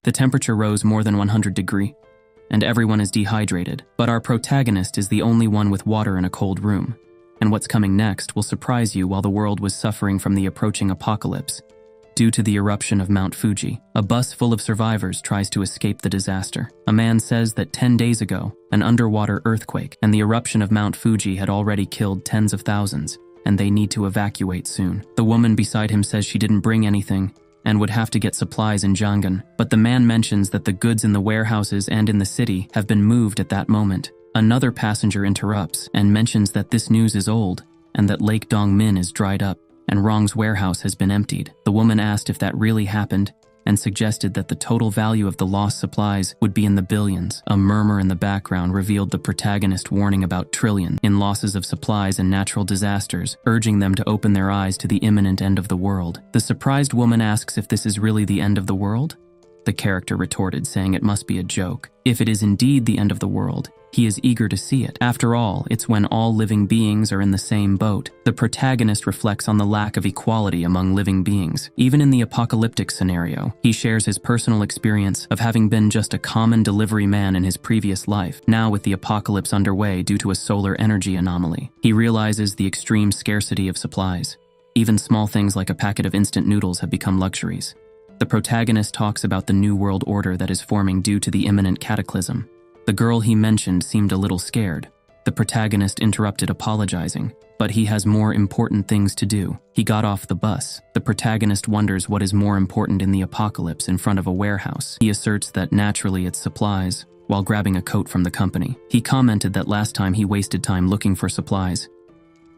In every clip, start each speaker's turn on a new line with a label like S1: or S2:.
S1: The temperature rose more than 100 degrees, and everyone is dehydrated, but our protagonist is the only one with water in a cold room. And what's coming next will surprise you. While the world was suffering from the approaching apocalypse, due to the eruption of Mount Fuji, a bus full of survivors tries to escape the disaster. A man says that 10 days ago, an underwater earthquake and the eruption of Mount Fuji had already killed tens of thousands, and they need to evacuate soon. The woman beside him says she didn't bring anything and would have to get supplies in Jangan, but the man mentions that the goods in the warehouses and in the city have been moved at that moment. Another passenger interrupts and mentions that this news is old and that Lake Dongmin is dried up and Rong's warehouse has been emptied. The woman asked if that really happened and suggested that the total value of the lost supplies would be in the billions. A murmur in the background revealed the protagonist warning about trillions in losses of supplies and natural disasters, urging them to open their eyes to the imminent end of the world. The surprised woman asks if this is really the end of the world. The character retorted, saying it must be a joke. If it is indeed the end of the world, he is eager to see it. After all, it's when all living beings are in the same boat. The protagonist reflects on the lack of equality among living beings. Even in the apocalyptic scenario, he shares his personal experience of having been just a common delivery man in his previous life. Now, with the apocalypse underway due to a solar energy anomaly, he realizes the extreme scarcity of supplies. Even small things like a packet of instant noodles have become luxuries. The protagonist talks about the new world order that is forming due to the imminent cataclysm. The girl he mentioned seemed a little scared. The protagonist interrupted, apologizing, but he has more important things to do. He got off the bus. The protagonist wonders what is more important in the apocalypse in front of a warehouse. He asserts that naturally it's supplies, while grabbing a coat from the company. He commented that last time he wasted time looking for supplies,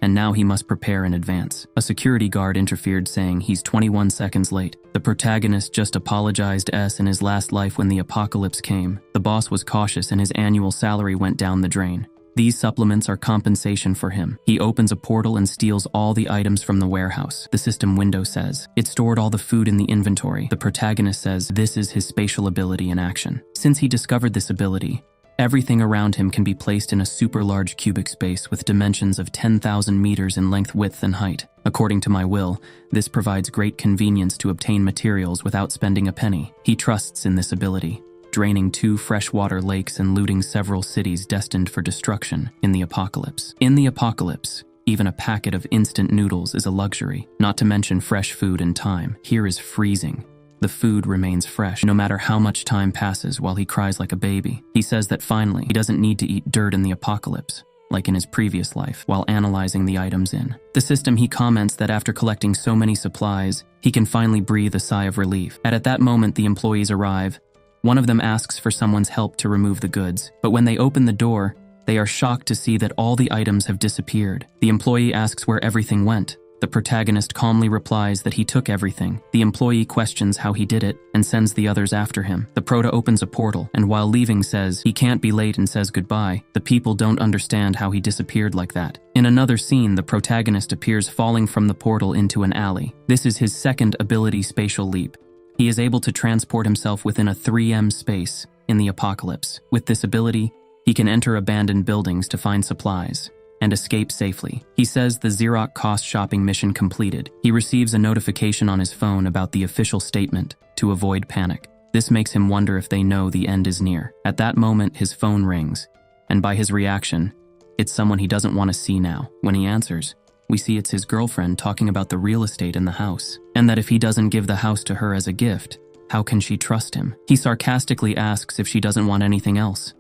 S1: and now he must prepare in advance. A security guard interfered, saying he's 21 seconds late. The protagonist just apologized in his last life when the apocalypse came. The boss was cautious and his annual salary went down the drain. These supplements are compensation for him. He opens a portal and steals all the items from the warehouse. The system window says it stored all the food in the inventory. The protagonist says this is his spatial ability in action. Since he discovered this ability, everything around him can be placed in a super large cubic space with dimensions of 10,000 meters in length, width, and height. According to my will, this provides great convenience to obtain materials without spending a penny. He trusts in this ability, draining 2 freshwater lakes and looting several cities destined for destruction in the apocalypse. In the apocalypse, even a packet of instant noodles is a luxury, not to mention fresh food and time. Here is freezing. The food remains fresh, no matter how much time passes, while he cries like a baby. He says that finally, he doesn't need to eat dirt in the apocalypse, like in his previous life, while analyzing the items in the system. He comments that after collecting so many supplies, he can finally breathe a sigh of relief. At that moment, the employees arrive. One of them asks for someone's help to remove the goods, but when they open the door, they are shocked to see that all the items have disappeared. The employee asks where everything went. The protagonist calmly replies that he took everything. The employee questions how he did it and sends the others after him. The prota opens a portal and while leaving says he can't be late and says goodbye. The people don't understand how he disappeared like that. In another scene, the protagonist appears falling from the portal into an alley. This is his second ability, spatial leap. He is able to transport himself within a 3M space in the apocalypse. With this ability, he can enter abandoned buildings to find supplies and escape safely. He says the Xerox cost shopping mission completed. He receives a notification on his phone about the official statement to avoid panic. This makes him wonder if they know the end is near. At that moment, his phone rings, and by his reaction, it's someone he doesn't want to see now. When he answers, we see it's his girlfriend talking about the real estate in the house, and that if he doesn't give the house to her as a gift, how can she trust him? He sarcastically asks if she doesn't want anything else.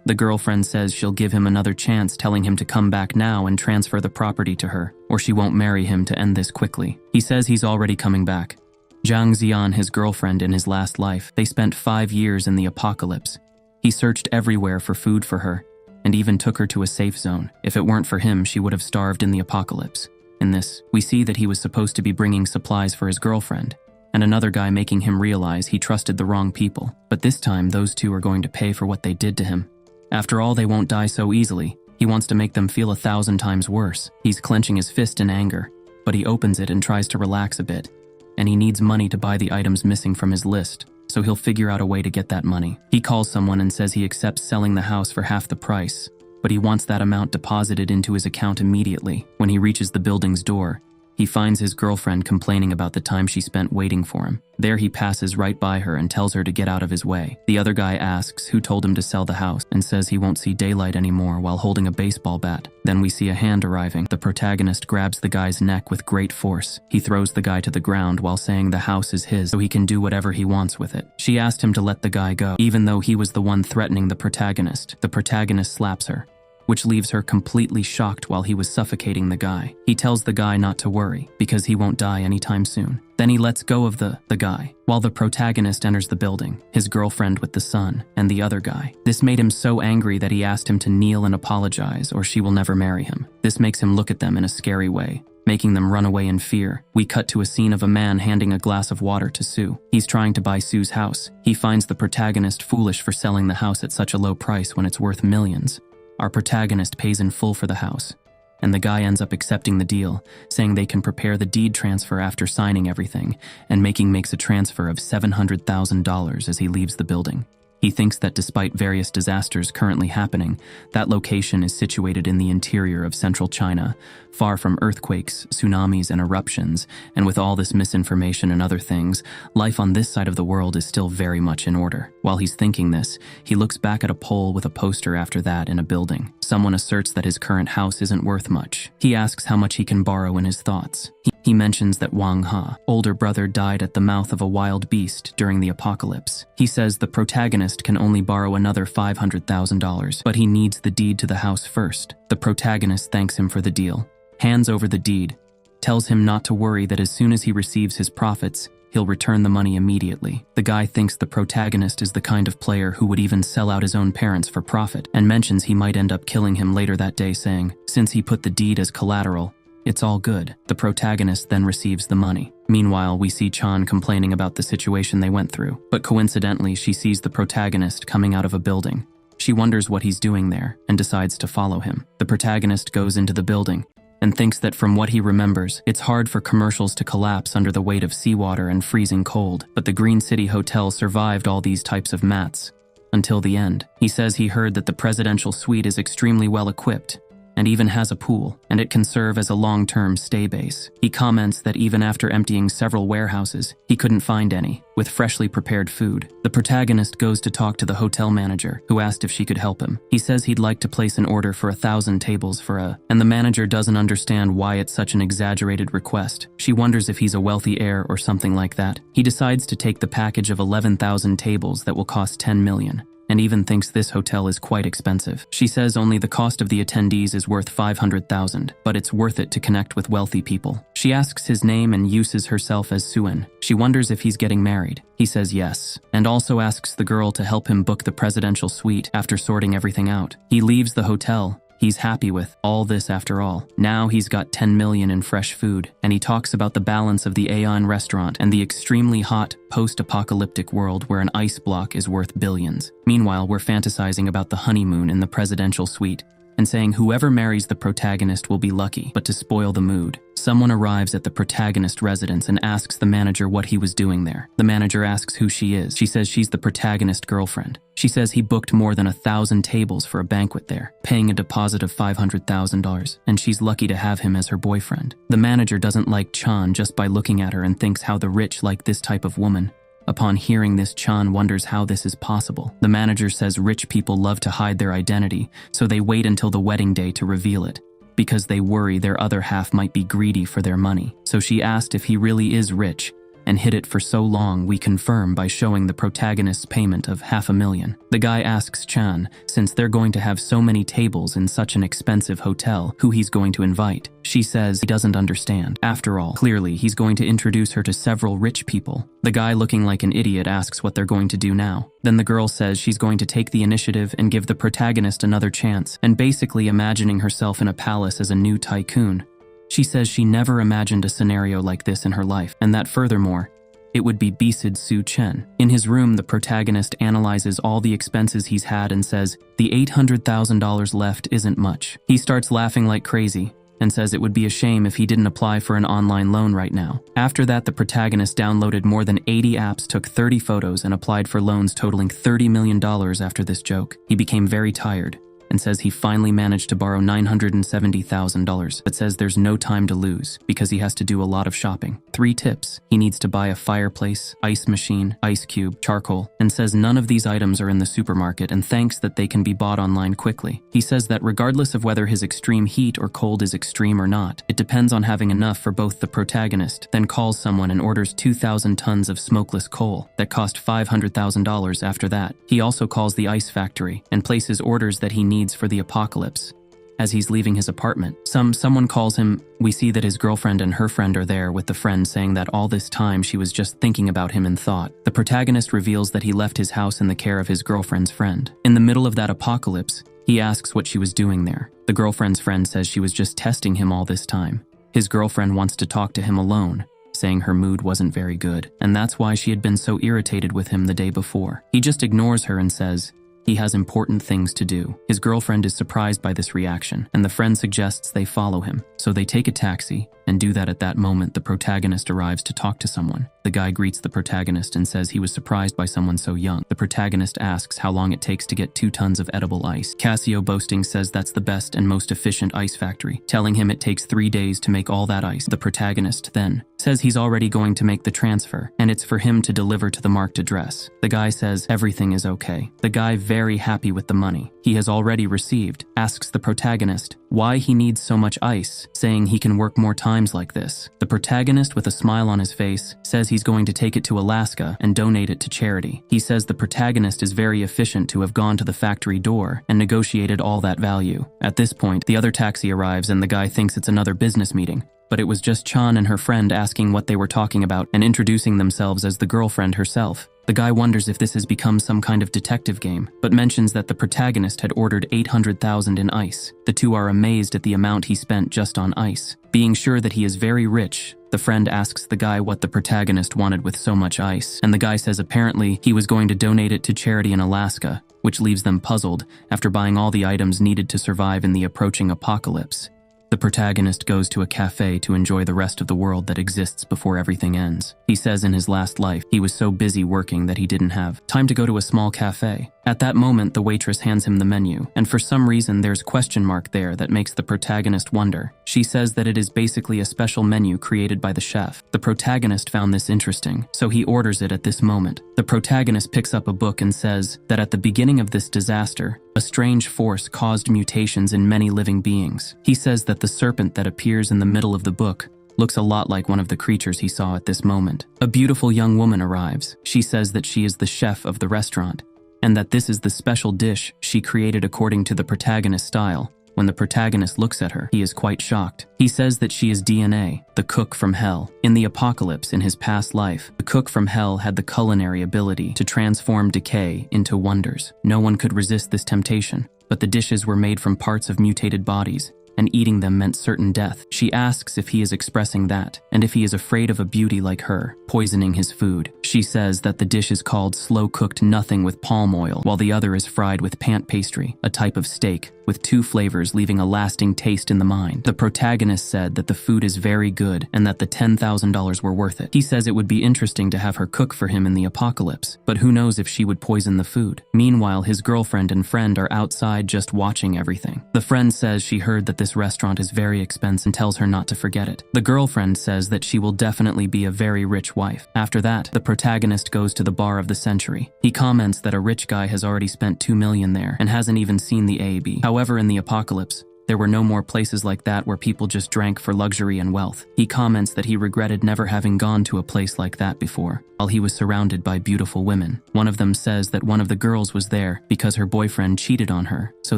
S1: The girlfriend says she'll give him another chance, telling him to come back now and transfer the property to her, or she won't marry him to end this quickly. He says he's already coming back. Zhang Xian, his girlfriend in his last life, they spent 5 years in the apocalypse. He searched everywhere for food for her, and even took her to a safe zone. If it weren't for him, she would have starved in the apocalypse. In this, we see that he was supposed to be bringing supplies for his girlfriend, and another guy making him realize he trusted the wrong people. But this time, those two are going to pay for what they did to him. After all, they won't die so easily. He wants to make them feel 1,000 times worse. He's clenching his fist in anger, but he opens it and tries to relax a bit. And he needs money to buy the items missing from his list, so he'll figure out a way to get that money. He calls someone and says he accepts selling the house for half the price, but he wants that amount deposited into his account immediately. When he reaches the building's door, He finds his girlfriend complaining about the time she spent waiting for him. There he passes right by her and tells her to get out of his way. The other guy asks who told him to sell the house and says he won't see daylight anymore while holding a baseball bat. Then we see a hand arriving. The protagonist grabs the guy's neck with great force. He throws the guy to the ground while saying the house is his so he can do whatever he wants with it. She asked him to let the guy go, even though he was the one threatening the protagonist. The protagonist slaps her, which leaves her completely shocked while he was suffocating the guy. He tells the guy not to worry, because he won't die anytime soon. Then he lets go of the guy, while the protagonist enters the building, his girlfriend with the son, and the other guy. This made him so angry that he asked him to kneel and apologize, or she will never marry him. This makes him look at them in a scary way, making them run away in fear. We cut to a scene of a man handing a glass of water to Sue. He's trying to buy Sue's house. He finds the protagonist foolish for selling the house at such a low price when it's worth millions. Our protagonist pays in full for the house, and the guy ends up accepting the deal, saying they can prepare the deed transfer after signing everything, and makes a transfer of $700,000 as he leaves the building. He thinks that despite various disasters currently happening, that location is situated in the interior of central China, far from earthquakes, tsunamis, and eruptions, and with all this misinformation and other things, life on this side of the world is still very much in order. While he's thinking this, he looks back at a pole with a poster after that in a building. Someone asserts that his current house isn't worth much. He asks how much he can borrow in his thoughts. He mentions that Wang Ha, older brother, died at the mouth of a wild beast during the apocalypse. He says the protagonist can only borrow another $500,000, but he needs the deed to the house first. The protagonist thanks him for the deal, hands over the deed, tells him not to worry that as soon as he receives his profits, he'll return the money immediately. The guy thinks the protagonist is the kind of player who would even sell out his own parents for profit, and mentions he might end up killing him later that day, saying, since he put the deed as collateral, it's all good. The protagonist then receives the money. Meanwhile, we see Chan complaining about the situation they went through, but coincidentally, she sees the protagonist coming out of a building. She wonders what he's doing there and decides to follow him. The protagonist goes into the building and thinks that from what he remembers, it's hard for commercials to collapse under the weight of seawater and freezing cold, but the Green City Hotel survived all these types of mats until the end. He says he heard that the presidential suite is extremely well equipped and even has a pool, and it can serve as a long-term stay base. He comments that even after emptying several warehouses, he couldn't find any, with freshly prepared food. The protagonist goes to talk to the hotel manager, who asked if she could help him. He says he'd like to place an order for 1,000 tables and the manager doesn't understand why it's such an exaggerated request. She wonders if he's a wealthy heir or something like that. He decides to take the package of 11,000 tables that will cost $10 million. And even thinks this hotel is quite expensive. She says only the cost of the attendees is worth $500,000, but it's worth it to connect with wealthy people. She asks his name and uses herself as Suen. She wonders if he's getting married. He says yes, and also asks the girl to help him book the presidential suite after sorting everything out. He leaves the hotel. He's happy with all this after all. Now he's got 10 million in fresh food, and he talks about the balance of the Aeon restaurant and the extremely hot, post-apocalyptic world where an ice block is worth billions. Meanwhile, we're fantasizing about the honeymoon in the presidential suite and saying whoever marries the protagonist will be lucky, but to spoil the mood, someone arrives at the protagonist residence and asks the manager what he was doing there. The manager asks who she is. She says she's the protagonist girlfriend. She says he booked more than 1,000 tables for a banquet there, paying a deposit of $500,000, and she's lucky to have him as her boyfriend. The manager doesn't like Chan just by looking at her and thinks how the rich like this type of woman. Upon hearing this, Chan wonders how this is possible. The manager says rich people love to hide their identity, so they wait until the wedding day to reveal it, because they worry their other half might be greedy for their money. So she asked if he really is rich, and hid it for so long. We confirm by showing the protagonist's payment of $500,000. The guy asks Chan, since they're going to have so many tables in such an expensive hotel, who he's going to invite. She says he doesn't understand. After all, clearly he's going to introduce her to several rich people. The guy, looking like an idiot, asks what they're going to do now. Then the girl says she's going to take the initiative and give the protagonist another chance, and basically imagining herself in a palace as a new tycoon. She says she never imagined a scenario like this in her life, and that furthermore, it would be Bisid Su Chen. In his room, the protagonist analyzes all the expenses he's had and says the $800,000 left isn't much. He starts laughing like crazy and says it would be a shame if he didn't apply for an online loan right now. After that, the protagonist downloaded more than 80 apps, took 30 photos, and applied for loans totaling $30 million after this joke. He became very tired and says he finally managed to borrow $970,000, but says there's no time to lose because he has to do a lot of shopping. 3 tips: he needs to buy a fireplace, ice machine, ice cube, charcoal, and says none of these items are in the supermarket and thanks that they can be bought online quickly. He says that regardless of whether his extreme heat or cold is extreme or not, it depends on having enough for both the protagonist, then calls someone and orders 2,000 tons of smokeless coal that cost $500,000 after that. He also calls the ice factory and places orders that he needs for the apocalypse. As he's leaving his apartment, someone calls him. We see that his girlfriend and her friend are there, with the friend saying that all this time she was just thinking about him in thought. The protagonist reveals that he left his house in the care of his girlfriend's friend. In the middle of that apocalypse, he asks what she was doing there. The girlfriend's friend says she was just testing him all this time. His girlfriend wants to talk to him alone, saying her mood wasn't very good, and that's why she had been so irritated with him the day before. He just ignores her and says he has important things to do. His girlfriend is surprised by this reaction, and the friend suggests they follow him. So they take a taxi and do that. At that moment, the protagonist arrives to talk to someone. The guy greets the protagonist and says he was surprised by someone so young. The protagonist asks how long it takes to get 2 tons of edible ice. Casio, boasting, says that's the best and most efficient ice factory, telling him it takes 3 days to make all that ice. The protagonist then says he's already going to make the transfer, and it's for him to deliver to the marked address. The guy says everything is okay. The guy, very happy with the money he has already received, asks the protagonist why he needs so much ice, saying he can work more times like this. The protagonist, with a smile on his face, says he's going to take it to Alaska and donate it to charity. He says the protagonist is very efficient to have gone to the factory door and negotiated all that value. At this point, the other taxi arrives and the guy thinks it's another business meeting, but it was just Chan and her friend asking what they were talking about and introducing themselves as the girlfriend herself. The guy wonders if this has become some kind of detective game, but mentions that the protagonist had ordered 800,000 in ice. The two are amazed at the amount he spent just on ice. Being sure that he is very rich, the friend asks the guy what the protagonist wanted with so much ice, and the guy says apparently he was going to donate it to charity in Alaska, which leaves them puzzled after buying all the items needed to survive in the approaching apocalypse. The protagonist goes to a cafe to enjoy the rest of the world that exists before everything ends. He says in his last life, he was so busy working that he didn't have time to go to a small cafe. At that moment, the waitress hands him the menu, and for some reason there's question mark there that makes the protagonist wonder. She says that it is basically a special menu created by the chef. The protagonist found this interesting, so he orders it at this moment. The protagonist picks up a book and says that at the beginning of this disaster, a strange force caused mutations in many living beings. He says that the serpent that appears in the middle of the book looks a lot like one of the creatures he saw at this moment. A beautiful young woman arrives. She says that she is the chef of the restaurant, and that this is the special dish she created according to the protagonist's style. When the protagonist looks at her, he is quite shocked. He says that she is DNA, the cook from hell. In the apocalypse in his past life, the cook from hell had the culinary ability to transform decay into wonders. No one could resist this temptation, but the dishes were made from parts of mutated bodies, and eating them meant certain death. She asks if he is expressing that, and if he is afraid of a beauty like her poisoning his food. She says that the dish is called slow-cooked nothing with palm oil, while the other is fried with pant pastry, a type of steak, with 2 flavors leaving a lasting taste in the mind. The protagonist said that the food is very good and that the $10,000 were worth it. He says it would be interesting to have her cook for him in the apocalypse, but who knows if she would poison the food. Meanwhile, his girlfriend and friend are outside just watching everything. The friend says she heard that this restaurant is very expensive and tells her not to forget it. The girlfriend says that she will definitely be a very rich wife. After that, the protagonist goes to the bar of the century. He comments that a rich guy has already spent $2 million there and hasn't even seen the AB. However, in the apocalypse, there were no more places like that where people just drank for luxury and wealth. He comments that he regretted never having gone to a place like that before, while he was surrounded by beautiful women. One of them says that one of the girls was there because her boyfriend cheated on her, so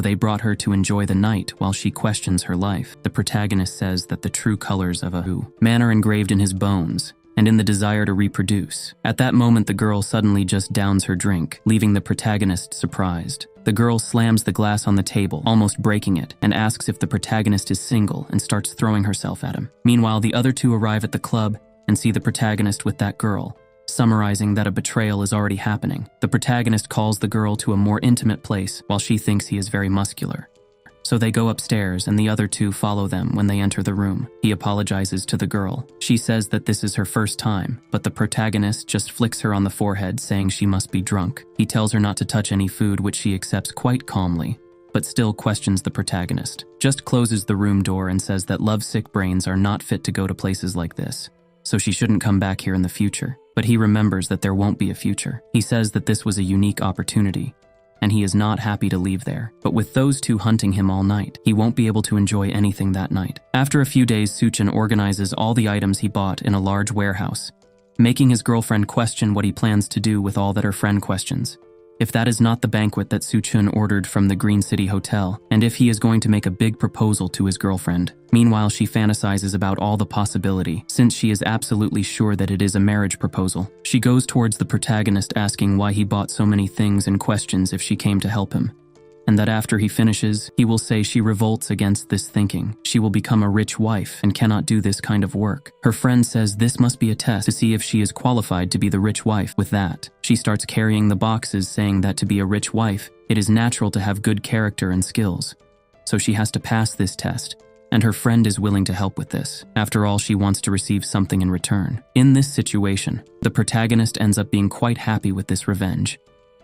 S1: they brought her to enjoy the night while she questions her life. The protagonist says that the true colors of a man are engraved in his bones and in the desire to reproduce. At that moment, the girl suddenly just downs her drink, leaving the protagonist surprised. The girl slams the glass on the table, almost breaking it, and asks if the protagonist is single and starts throwing herself at him. Meanwhile, the other two arrive at the club and see the protagonist with that girl, summarizing that a betrayal is already happening. The protagonist calls the girl to a more intimate place while she thinks he is very muscular. So they go upstairs and the other two follow them when they enter the room. He apologizes to the girl. She says that this is her first time, but the protagonist just flicks her on the forehead saying she must be drunk. He tells her not to touch any food, which she accepts quite calmly. but still questions the protagonist. Just closes the room door and says that lovesick brains are not fit to go to places like this, so she shouldn't come back here in the future. But he remembers that there won't be a future. He says that this was a unique opportunity, and he is not happy to leave there. But with those two hunting him all night, he won't be able to enjoy anything that night. After a few days, Suchin organizes all the items he bought in a large warehouse, making his girlfriend question what he plans to do with all that her friend questions. If that is not the banquet that Suchun ordered from the Green City Hotel, and if he is going to make a big proposal to his girlfriend. Meanwhile, she fantasizes about all the possibility, since she is absolutely sure that it is a marriage proposal. She goes towards the protagonist asking why he bought so many things and questions if she came to help him, and that after he finishes, he will say she revolts against this thinking. She will become a rich wife and cannot do this kind of work. Her friend says this must be a test to see if she is qualified to be the rich wife. With that, she starts carrying the boxes, saying that to be a rich wife, it is natural to have good character and skills. So she has to pass this test, and her friend is willing to help with this. After all, she wants to receive something in return. In this situation, the protagonist ends up being quite happy with this revenge,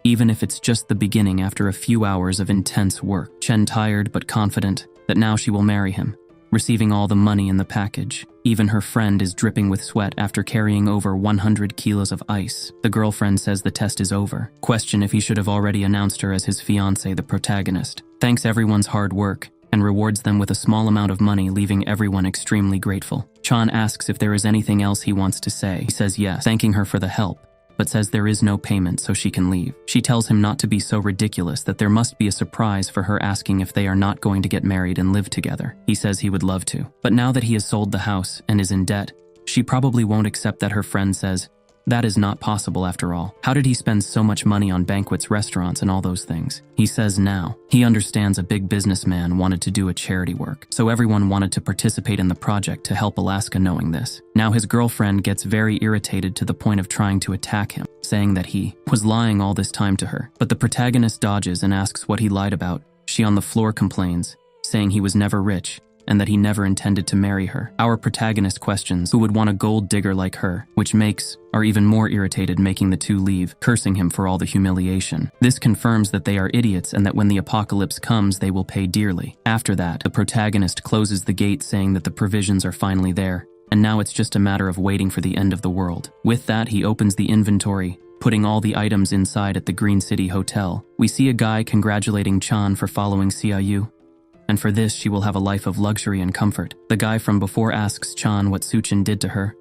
S1: even if it's just the beginning after a few hours of intense work. Chen tired but confident that now she will marry him, receiving all the money in the package. Even her friend is dripping with sweat after carrying over 100 kilos of ice. The girlfriend says the test is over. Question if he should have already announced her as his fiancé. The protagonist thanks everyone's hard work and rewards them with a small amount of money, leaving everyone extremely grateful. Chan asks if there is anything else he wants to say. He says yes, thanking her for the help, but says there is no payment so she can leave. She tells him not to be so ridiculous, that there must be a surprise for her, asking if they are not going to get married and live together. He says he would love to, but now that he has sold the house and is in debt, she probably won't accept that. Her friend says that is not possible after all. How did he spend so much money on banquets, restaurants, and all those things? He says now he understands a big businessman wanted to do a charity work, so everyone wanted to participate in the project to help Alaska. Knowing this, now his girlfriend gets very irritated to the point of trying to attack him, saying that he was lying all this time to her. But the protagonist dodges and asks what he lied about. She on the floor complains, saying he was never rich and that he never intended to marry her. Our protagonist questions who would want a gold digger like her, which makes her even more irritated, making the two leave, cursing him for all the humiliation. This confirms that they are idiots and that when the apocalypse comes, they will pay dearly. After that, the protagonist closes the gate, saying that the provisions are finally there, and now it's just a matter of waiting for the end of the world. With that, he opens the inventory, putting all the items inside at the Green City Hotel. We see a guy congratulating Chan for following Xiaoyu, and for this she will have a life of luxury and comfort. The guy from before asks Chan what Suchin did to her,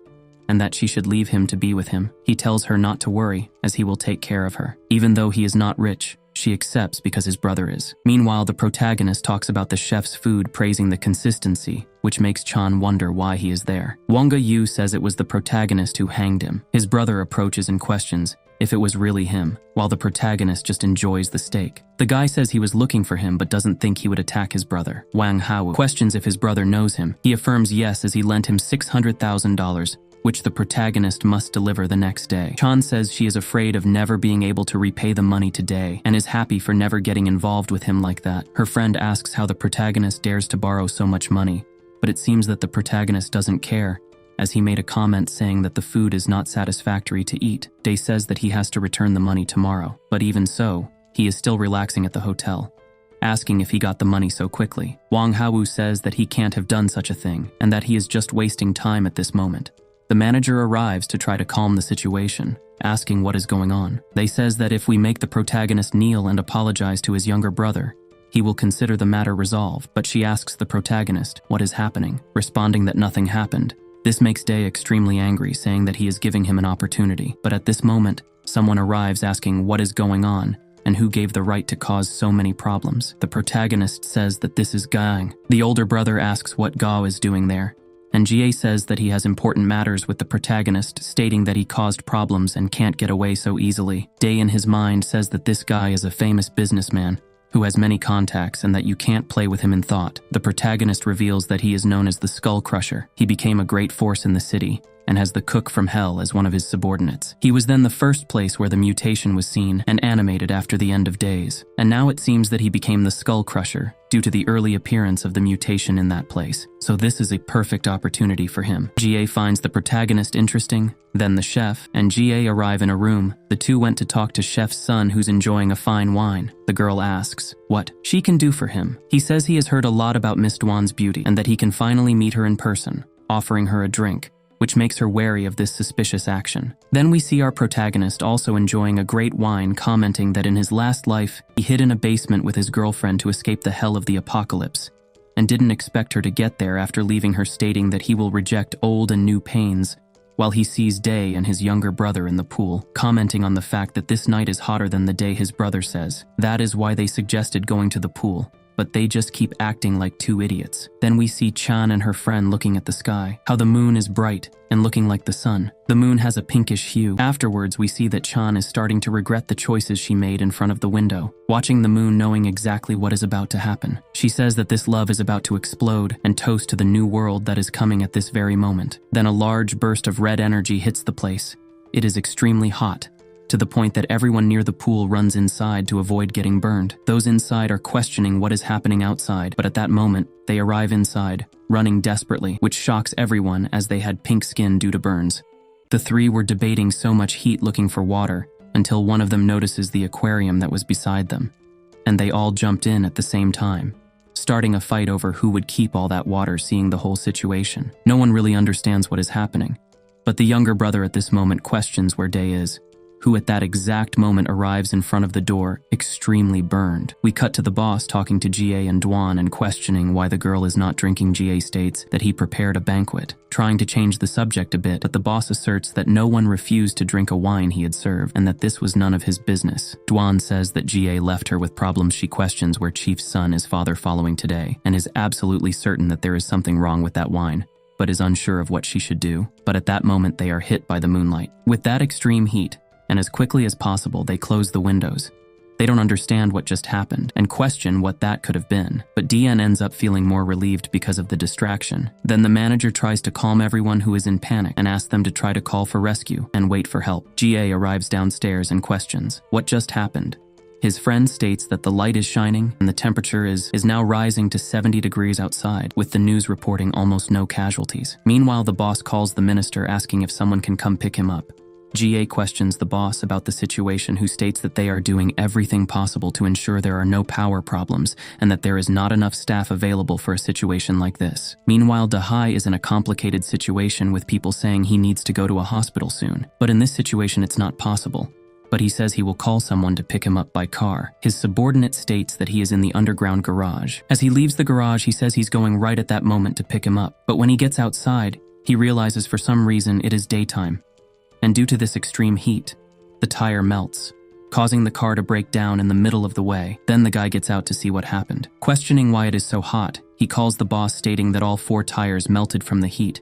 S1: and that she should leave him to be with him. He tells her not to worry, as he will take care of her. Even though he is not rich, she accepts because his brother is. Meanwhile, the protagonist talks about the chef's food, praising the consistency, which makes Chan wonder why he is there. Wanga Yu says it was the protagonist who hanged him. His brother approaches and questions if it was really him, while the protagonist just enjoys the steak. The guy says he was looking for him but doesn't think he would attack his brother. Wang Hao questions if his brother knows him. He affirms yes, as he lent him $600,000, which the protagonist must deliver the next day. Chan says she is afraid of never being able to repay the money today and is happy for never getting involved with him like that. Her friend asks how the protagonist dares to borrow so much money, but it seems that the protagonist doesn't care, as he made a comment saying that the food is not satisfactory to eat. Day says that he has to return the money tomorrow, but even so, he is still relaxing at the hotel, asking if he got the money so quickly. Wang Hao says that he can't have done such a thing and that he is just wasting time at this moment. The manager arrives to try to calm the situation, asking what is going on. They says that if we make the protagonist kneel and apologize to his younger brother, he will consider the matter resolved, but she asks the protagonist what is happening, responding that nothing happened. This makes Day extremely angry, saying that he is giving him an opportunity. But at this moment, someone arrives asking what is going on and who gave the right to cause so many problems. The protagonist says that this is Gang. The older brother asks what Gao is doing there, and Jie says that he has important matters with the protagonist, stating that he caused problems and can't get away so easily. Day in his mind says that this guy is a famous businessman who has many contacts and that you can't play with him in thought. The protagonist reveals that he is known as the Skull Crusher. He became a great force in the city, and has the cook from hell as one of his subordinates. He was then the first place where the mutation was seen and animated after the end of days, and now it seems that he became the Skull Crusher due to the early appearance of the mutation in that place. So this is a perfect opportunity for him. GA finds the protagonist interesting, then the chef, and GA arrive in a room. The two went to talk to chef's son who's enjoying a fine wine. The girl asks what she can do for him. He says he has heard a lot about Miss Dwan's beauty and that he can finally meet her in person, offering her a drink, which makes her wary of this suspicious action. Then we see our protagonist also enjoying a great wine, commenting that in his last life, he hid in a basement with his girlfriend to escape the hell of the apocalypse, and didn't expect her to get there after leaving her, stating that he will reject old and new pains, while he sees Day and his younger brother in the pool, commenting on the fact that this night is hotter than the day his brother says. That is why they suggested going to the pool, but they just keep acting like two idiots. Then we see Chan and her friend looking at the sky, how the moon is bright and looking like the sun. The moon has a pinkish hue. Afterwards, we see that Chan is starting to regret the choices she made in front of the window, watching the moon knowing exactly what is about to happen. She says that this love is about to explode and toast to the new world that is coming at this very moment. Then a large burst of red energy hits the place. It is extremely hot, to the point that everyone near the pool runs inside to avoid getting burned. Those inside are questioning what is happening outside, but at that moment, they arrive inside, running desperately, which shocks everyone as they had pink skin due to burns. The three were debating so much heat looking for water, until one of them notices the aquarium that was beside them, and they all jumped in at the same time, starting a fight over who would keep all that water. Seeing the whole situation, no one really understands what is happening, but the younger brother at this moment questions where Day is, who at that exact moment arrives in front of the door, extremely burned. We cut to the boss talking to GA and Dwan and questioning why the girl is not drinking. GA states that he prepared a banquet, trying to change the subject a bit, but the boss asserts that no one refused to drink a wine he had served and that this was none of his business. Dwan says that GA left her with problems. She questions where Chief's son is father following today and is absolutely certain that there is something wrong with that wine, but is unsure of what she should do. But at that moment they are hit by the moonlight. With that extreme heat, and as quickly as possible they close the windows. They don't understand what just happened and question what that could have been, but DN ends up feeling more relieved because of the distraction. Then the manager tries to calm everyone who is in panic and asks them to try to call for rescue and wait for help. GA arrives downstairs and questions what just happened. His friend states that the light is shining and the temperature is now rising to 70 degrees outside, with the news reporting almost no casualties. Meanwhile, the boss calls the minister asking if someone can come pick him up. GA questions the boss about the situation, who states that they are doing everything possible to ensure there are no power problems and that there is not enough staff available for a situation like this. Meanwhile, DEHY is in a complicated situation with people saying he needs to go to a hospital soon, but in this situation it's not possible. But he says he will call someone to pick him up by car. His subordinate states that he is in the underground garage. As he leaves the garage, he says he's going right at that moment to pick him up, but when he gets outside, he realizes for some reason it is daytime. And due to this extreme heat, the tire melts, causing the car to break down in the middle of the way. Then the guy gets out to see what happened. Questioning why it is so hot, he calls the boss, stating that all 4 tires melted from the heat,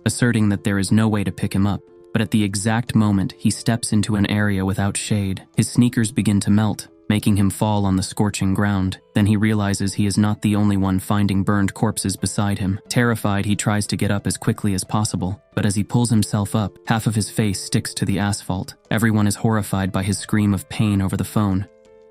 S1: asserting that there is no way to pick him up. But at the exact moment he steps into an area without shade, his sneakers begin to melt, making him fall on the scorching ground. Then he realizes he is not the only one finding burned corpses beside him. Terrified, he tries to get up as quickly as possible, but as he pulls himself up, half of his face sticks to the asphalt. Everyone is horrified by his scream of pain over the phone,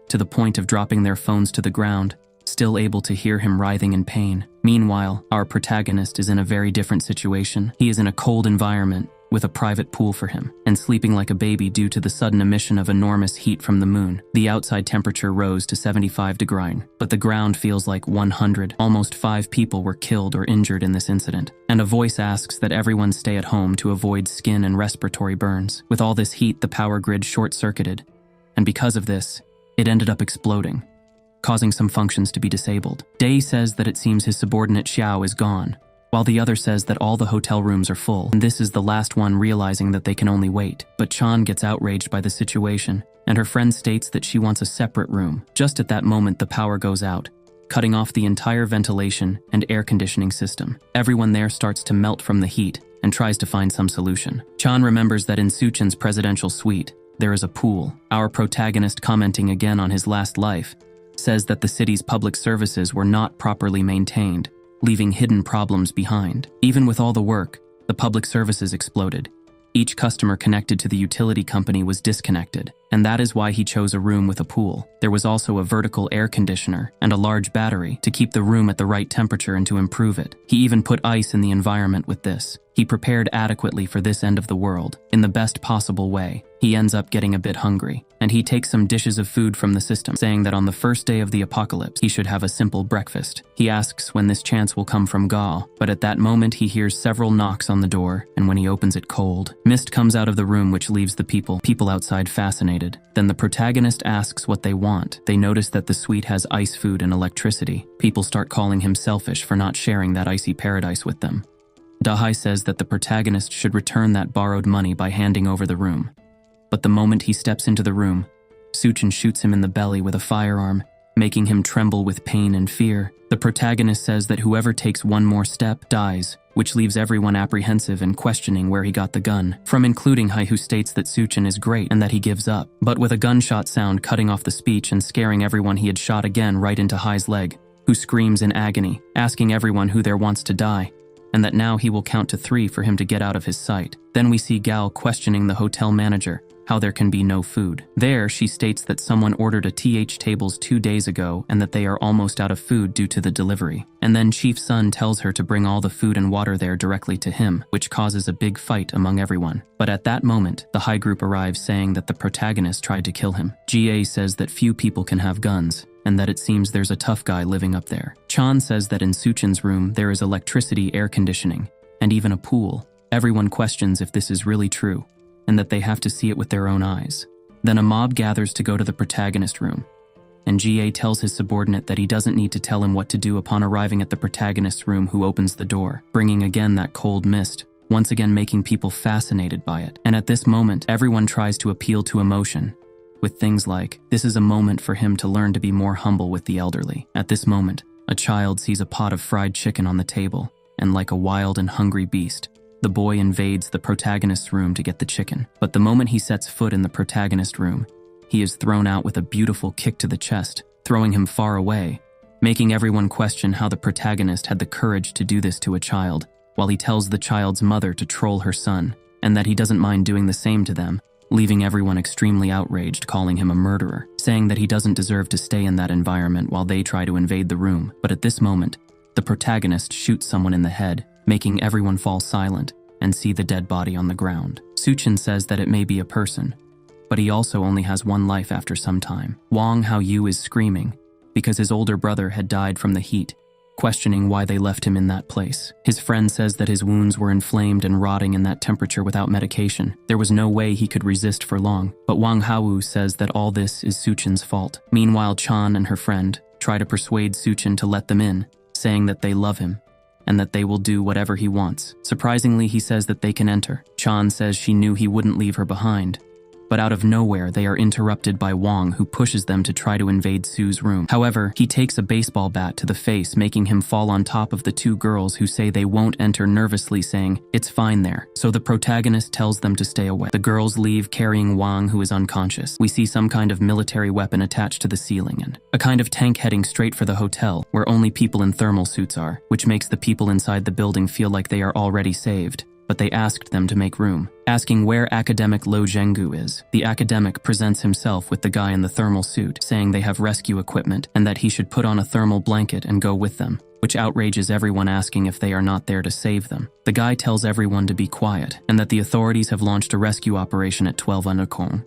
S1: to the point of dropping their phones to the ground, still able to hear him writhing in pain. Meanwhile, our protagonist is in a very different situation. He is in a cold environment, with a private pool for him, and sleeping like a baby due to the sudden emission of enormous heat from the moon. The outside temperature rose to 75 degrees, but the ground feels like 100. Almost 5 people were killed or injured in this incident, and a voice asks that everyone stay at home to avoid skin and respiratory burns. With all this heat, the power grid short-circuited, and because of this, it ended up exploding, causing some functions to be disabled. Day says that it seems his subordinate Xiao is gone, while the other says that all the hotel rooms are full, and this is the last one realizing that they can only wait. But Chan gets outraged by the situation, and her friend states that she wants a separate room. Just at that moment, the power goes out, cutting off the entire ventilation and air conditioning system. Everyone there starts to melt from the heat and tries to find some solution. Chan remembers that in Suchin's presidential suite, there is a pool. Our protagonist, commenting again on his last life, says that the city's public services were not properly maintained, leaving hidden problems behind. Even with all the work, The public services exploded. Each customer connected to the utility company was disconnected, and that is why he chose a room with a pool. There was also a vertical air conditioner and a large battery to keep the room at the right temperature and to improve it. He even put ice in the environment with this. He prepared adequately for this end of the world, in the best possible way. He ends up getting a bit hungry, and he takes some dishes of food from the system, saying that on the first day of the apocalypse, he should have a simple breakfast. He asks when this chance will come from Ga, but at that moment he hears several knocks on the door, and when he opens it cold, mist comes out of the room which leaves the people outside fascinated. Then the protagonist asks what they want. They notice that the suite has ice food and electricity. People start calling him selfish for not sharing that icy paradise with them. Dahy says that the protagonist should return that borrowed money by handing over the room. But the moment he steps into the room, Suchin shoots him in the belly with a firearm, making him tremble with pain and fear. The protagonist says that whoever takes one more step dies, which leaves everyone apprehensive and questioning where he got the gun from, including Hai, who states that Suchin is great and that he gives up. But with a gunshot sound cutting off the speech and scaring everyone, he had shot again right into Hai's leg, who screams in agony, asking everyone who there wants to die, and that now he will count to 3 for him to get out of his sight. Then we see Gal questioning the hotel manager, how there can be no food. There, she states that someone ordered a tables 2 days ago and that they are almost out of food due to the delivery. And then Chief Sun tells her to bring all the food and water there directly to him, which causes a big fight among everyone. But at that moment, the High group arrives saying that the protagonist tried to kill him. GA says that few people can have guns, and that it seems there's a tough guy living up there. Chan says that in Suchin's room there is electricity, air conditioning, and even a pool. Everyone questions if this is really true, and that they have to see it with their own eyes. Then a mob gathers to go to the protagonist room, and GA tells his subordinate that he doesn't need to tell him what to do upon arriving at the protagonist's room, who opens the door, bringing again that cold mist, once again making people fascinated by it. And at this moment, everyone tries to appeal to emotion, with things like, this is a moment for him to learn to be more humble with the elderly. At this moment, a child sees a pot of fried chicken on the table, and like a wild and hungry beast, the boy invades the protagonist's room to get the chicken. But the moment he sets foot in the protagonist's room, he is thrown out with a beautiful kick to the chest, throwing him far away, making everyone question how the protagonist had the courage to do this to a child, while he tells the child's mother to troll her son, and that he doesn't mind doing the same to them, leaving everyone extremely outraged, calling him a murderer, saying that he doesn't deserve to stay in that environment while they try to invade the room. But at this moment, the protagonist shoots someone in the head, making everyone fall silent and see the dead body on the ground. Suchin says that it may be a person, but he also only has one life after some time. Wang Haoyu is screaming because his older brother had died from the heat, questioning why they left him in that place. His friend says that his wounds were inflamed and rotting in that temperature without medication. There was no way he could resist for long, but Wang Haoyu says that all this is Suchin's fault. Meanwhile, Chan and her friend try to persuade Suchin to let them in, saying that they love him and that they will do whatever he wants. Surprisingly, he says that they can enter. Chan says she knew he wouldn't leave her behind, but out of nowhere they are interrupted by Wang, who pushes them to try to invade Su's room. However, he takes a baseball bat to the face, making him fall on top of the 2 girls, who say they won't enter, nervously saying, "It's fine there." So the protagonist tells them to stay away. The girls leave carrying Wang, who is unconscious. We see some kind of military weapon attached to the ceiling and a kind of tank heading straight for the hotel, where only people in thermal suits are, which makes the people inside the building feel like they are already saved. But they asked them to make room, asking where academic Lo Zhenggu is. The academic presents himself with the guy in the thermal suit, saying they have rescue equipment and that he should put on a thermal blanket and go with them, which outrages everyone, asking if they are not there to save them. The guy tells everyone to be quiet and that the authorities have launched a rescue operation at 12 Undercon,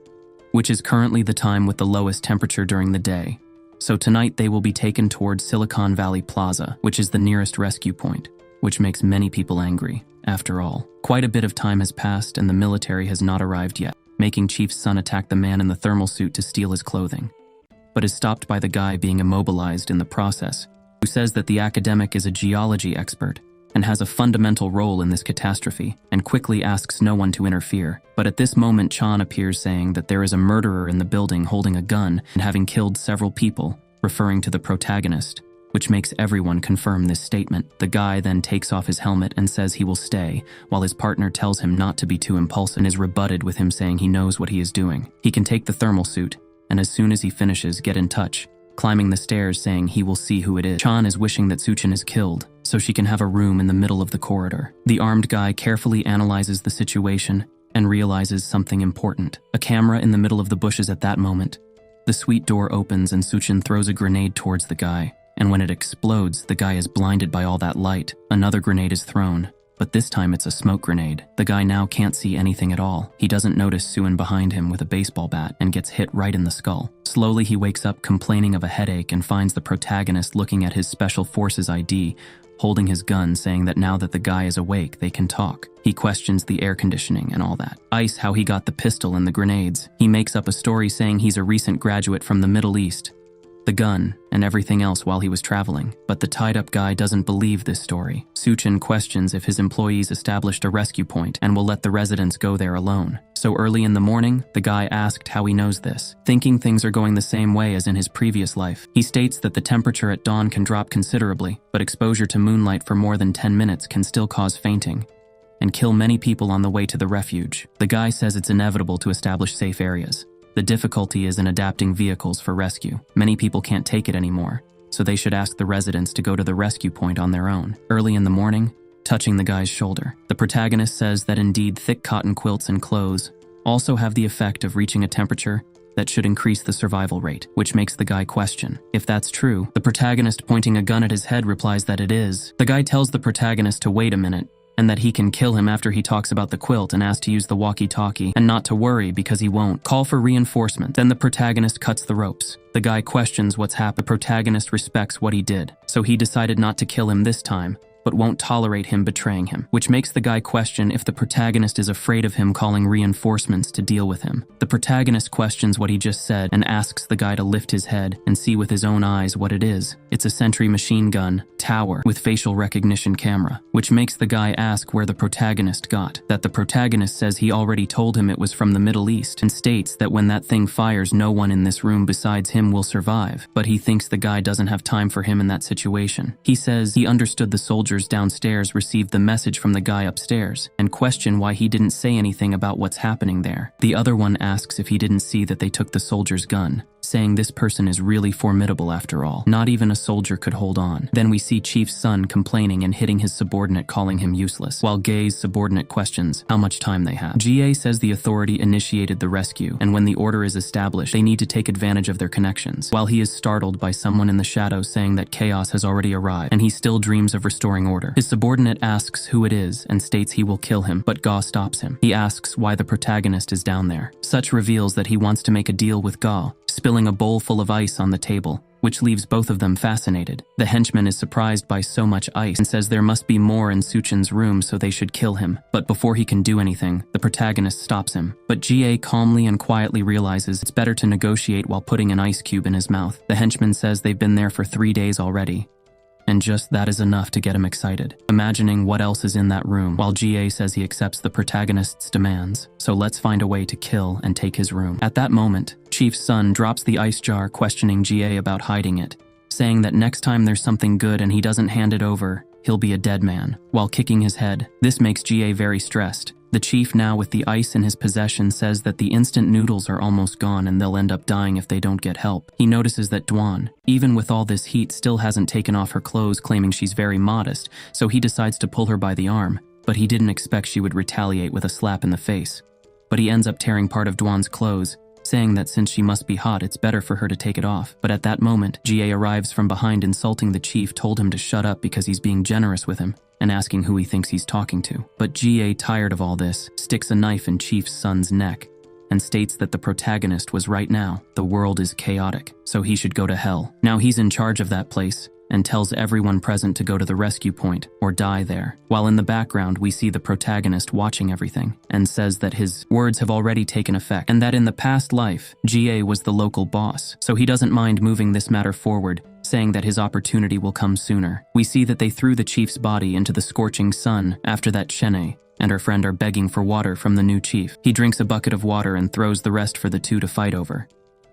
S1: which is currently the time with the lowest temperature during the day. So tonight they will be taken towards Silicon Valley Plaza, which is the nearest rescue point, which makes many people angry. After all, quite a bit of time has passed and the military has not arrived yet, making Chief's son attack the man in the thermal suit to steal his clothing, but is stopped by the guy being immobilized in the process, who says that the academic is a geology expert and has a fundamental role in this catastrophe, and quickly asks no one to interfere. But at this moment, Chan appears, saying that there is a murderer in the building holding a gun and having killed several people, referring to the protagonist, which makes everyone confirm this statement. The guy then takes off his helmet and says he will stay, while his partner tells him not to be too impulsive and is rebutted with him saying he knows what he is doing. He can take the thermal suit, and as soon as he finishes, get in touch climbing the stairs saying he will see who it is. Chan is wishing that Suchin is killed, so she can have a room in the middle of the corridor. The armed guy carefully analyzes the situation and realizes something important. A camera in the middle of the bushes at that moment. The suite door opens and Suchin throws a grenade towards the guy, and when it explodes, the guy is blinded by all that light. Another grenade is thrown, but this time it's a smoke grenade. The guy now can't see anything at all. He doesn't notice Suin behind him with a baseball bat and gets hit right in the skull. Slowly he wakes up complaining of a headache and finds the protagonist looking at his Special Forces ID, holding his gun, saying that now that the guy is awake, they can talk. He questions the air conditioning and all that. Ice how he got the pistol and the grenades. He makes up a story saying he's a recent graduate from the Middle East, the gun, and everything else while he was traveling. But the tied-up guy doesn't believe this story. Suchin questions if his employees established a rescue point and will let the residents go there alone. So early in the morning, the guy asked how he knows this, thinking things are going the same way as in his previous life. He states that the temperature at dawn can drop considerably, but exposure to moonlight for more than 10 minutes can still cause fainting and kill many people on the way to the refuge. The guy says it's inevitable to establish safe areas. The difficulty is in adapting vehicles for rescue. Many people can't take it anymore, so they should ask the residents to go to the rescue point on their own. Early in the morning, touching the guy's shoulder, the protagonist says that indeed thick cotton quilts and clothes also have the effect of reaching a temperature that should increase the survival rate, which makes the guy question if that's true. The protagonist, pointing a gun at his head, replies that it is. The guy tells the protagonist to wait a minute, and that he can kill him after he talks about the quilt and asks to use the walkie-talkie and not to worry because he won't. Call for reinforcement. Then the protagonist cuts the ropes. The guy questions what's happened. The protagonist respects what he did, so he decided not to kill him this time, but won't tolerate him betraying him, which makes the guy question if the protagonist is afraid of him calling reinforcements to deal with him. The protagonist questions what he just said and asks the guy to lift his head and see with his own eyes what it is. It's a sentry machine gun tower with facial recognition camera, which makes the guy ask where the protagonist got that. The protagonist says he already told him it was from the Middle East and states that when that thing fires, no one in this room besides him will survive, but he thinks the guy doesn't have time for him in that situation. He says he understood the soldiers downstairs received the message from the guy upstairs and question why he didn't say anything about what's happening there. The other one asks if he didn't see that they took the soldier's gun, saying this person is really formidable after all. Not even a soldier could hold on. Then we see Chief's son complaining and hitting his subordinate, calling him useless, while Gay's subordinate questions how much time they have. GA says the authority initiated the rescue, and when the order is established, they need to take advantage of their connections, while he is startled by someone in the shadows saying that chaos has already arrived, and he still dreams of restoring order. His subordinate asks who it is and states he will kill him, but Ga stops him. He asks why the protagonist is down there. Such reveals that he wants to make a deal with Ga, spilling a bowl full of ice on the table, which leaves both of them fascinated. The henchman is surprised by so much ice and says there must be more in Suchin's room, so they should kill him. But before he can do anything, the protagonist stops him. But GA calmly and quietly realizes it's better to negotiate while putting an ice cube in his mouth. The henchman says they've been there for 3 days already, and just that is enough to get him excited, imagining what else is in that room, while GA says he accepts the protagonist's demands, so let's find a way to kill and take his room. At that moment, Chief's son drops the ice jar, questioning GA about hiding it, saying that next time there's something good and he doesn't hand it over, he'll be a dead man, while kicking his head. This makes GA very stressed. The chief, now with the ice in his possession, says that the instant noodles are almost gone and they'll end up dying if they don't get help. He notices that Dwan, even with all this heat, still hasn't taken off her clothes, claiming she's very modest, so he decides to pull her by the arm, but he didn't expect she would retaliate with a slap in the face. But he ends up tearing part of Dwan's clothes, saying that since she must be hot, it's better for her to take it off. But at that moment, GA arrives from behind, insulting the chief, told him to shut up because he's being generous with him, and asking who he thinks he's talking to. But GA, tired of all this, sticks a knife in Chief's son's neck and states that the protagonist was right now. The world is chaotic, so he should go to hell. Now he's in charge of that place and tells everyone present to go to the rescue point or die there. While in the background, we see the protagonist watching everything and says that his words have already taken effect and that in the past life, GA was the local boss, so he doesn't mind moving this matter forward, saying that his opportunity will come sooner. We see that they threw the chief's body into the scorching sun after that Chene and her friend are begging for water from the new chief. He drinks a bucket of water and throws the rest for the two to fight over,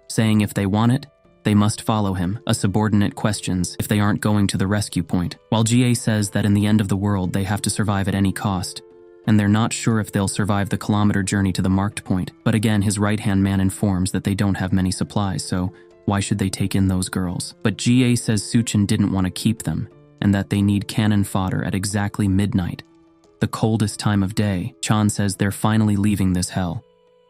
S1: saying if they want it, they must follow him. A subordinate questions if they aren't going to the rescue point, while GA says that in the end of the world they have to survive at any cost, and they're not sure if they'll survive the kilometer journey to the marked point. But again, his right-hand man informs that they don't have many supplies, so Why should they take in those girls? But GA says Suchin didn't want to keep them, and that they need cannon fodder at exactly midnight. The coldest time of day. Chan says they're finally leaving this hell.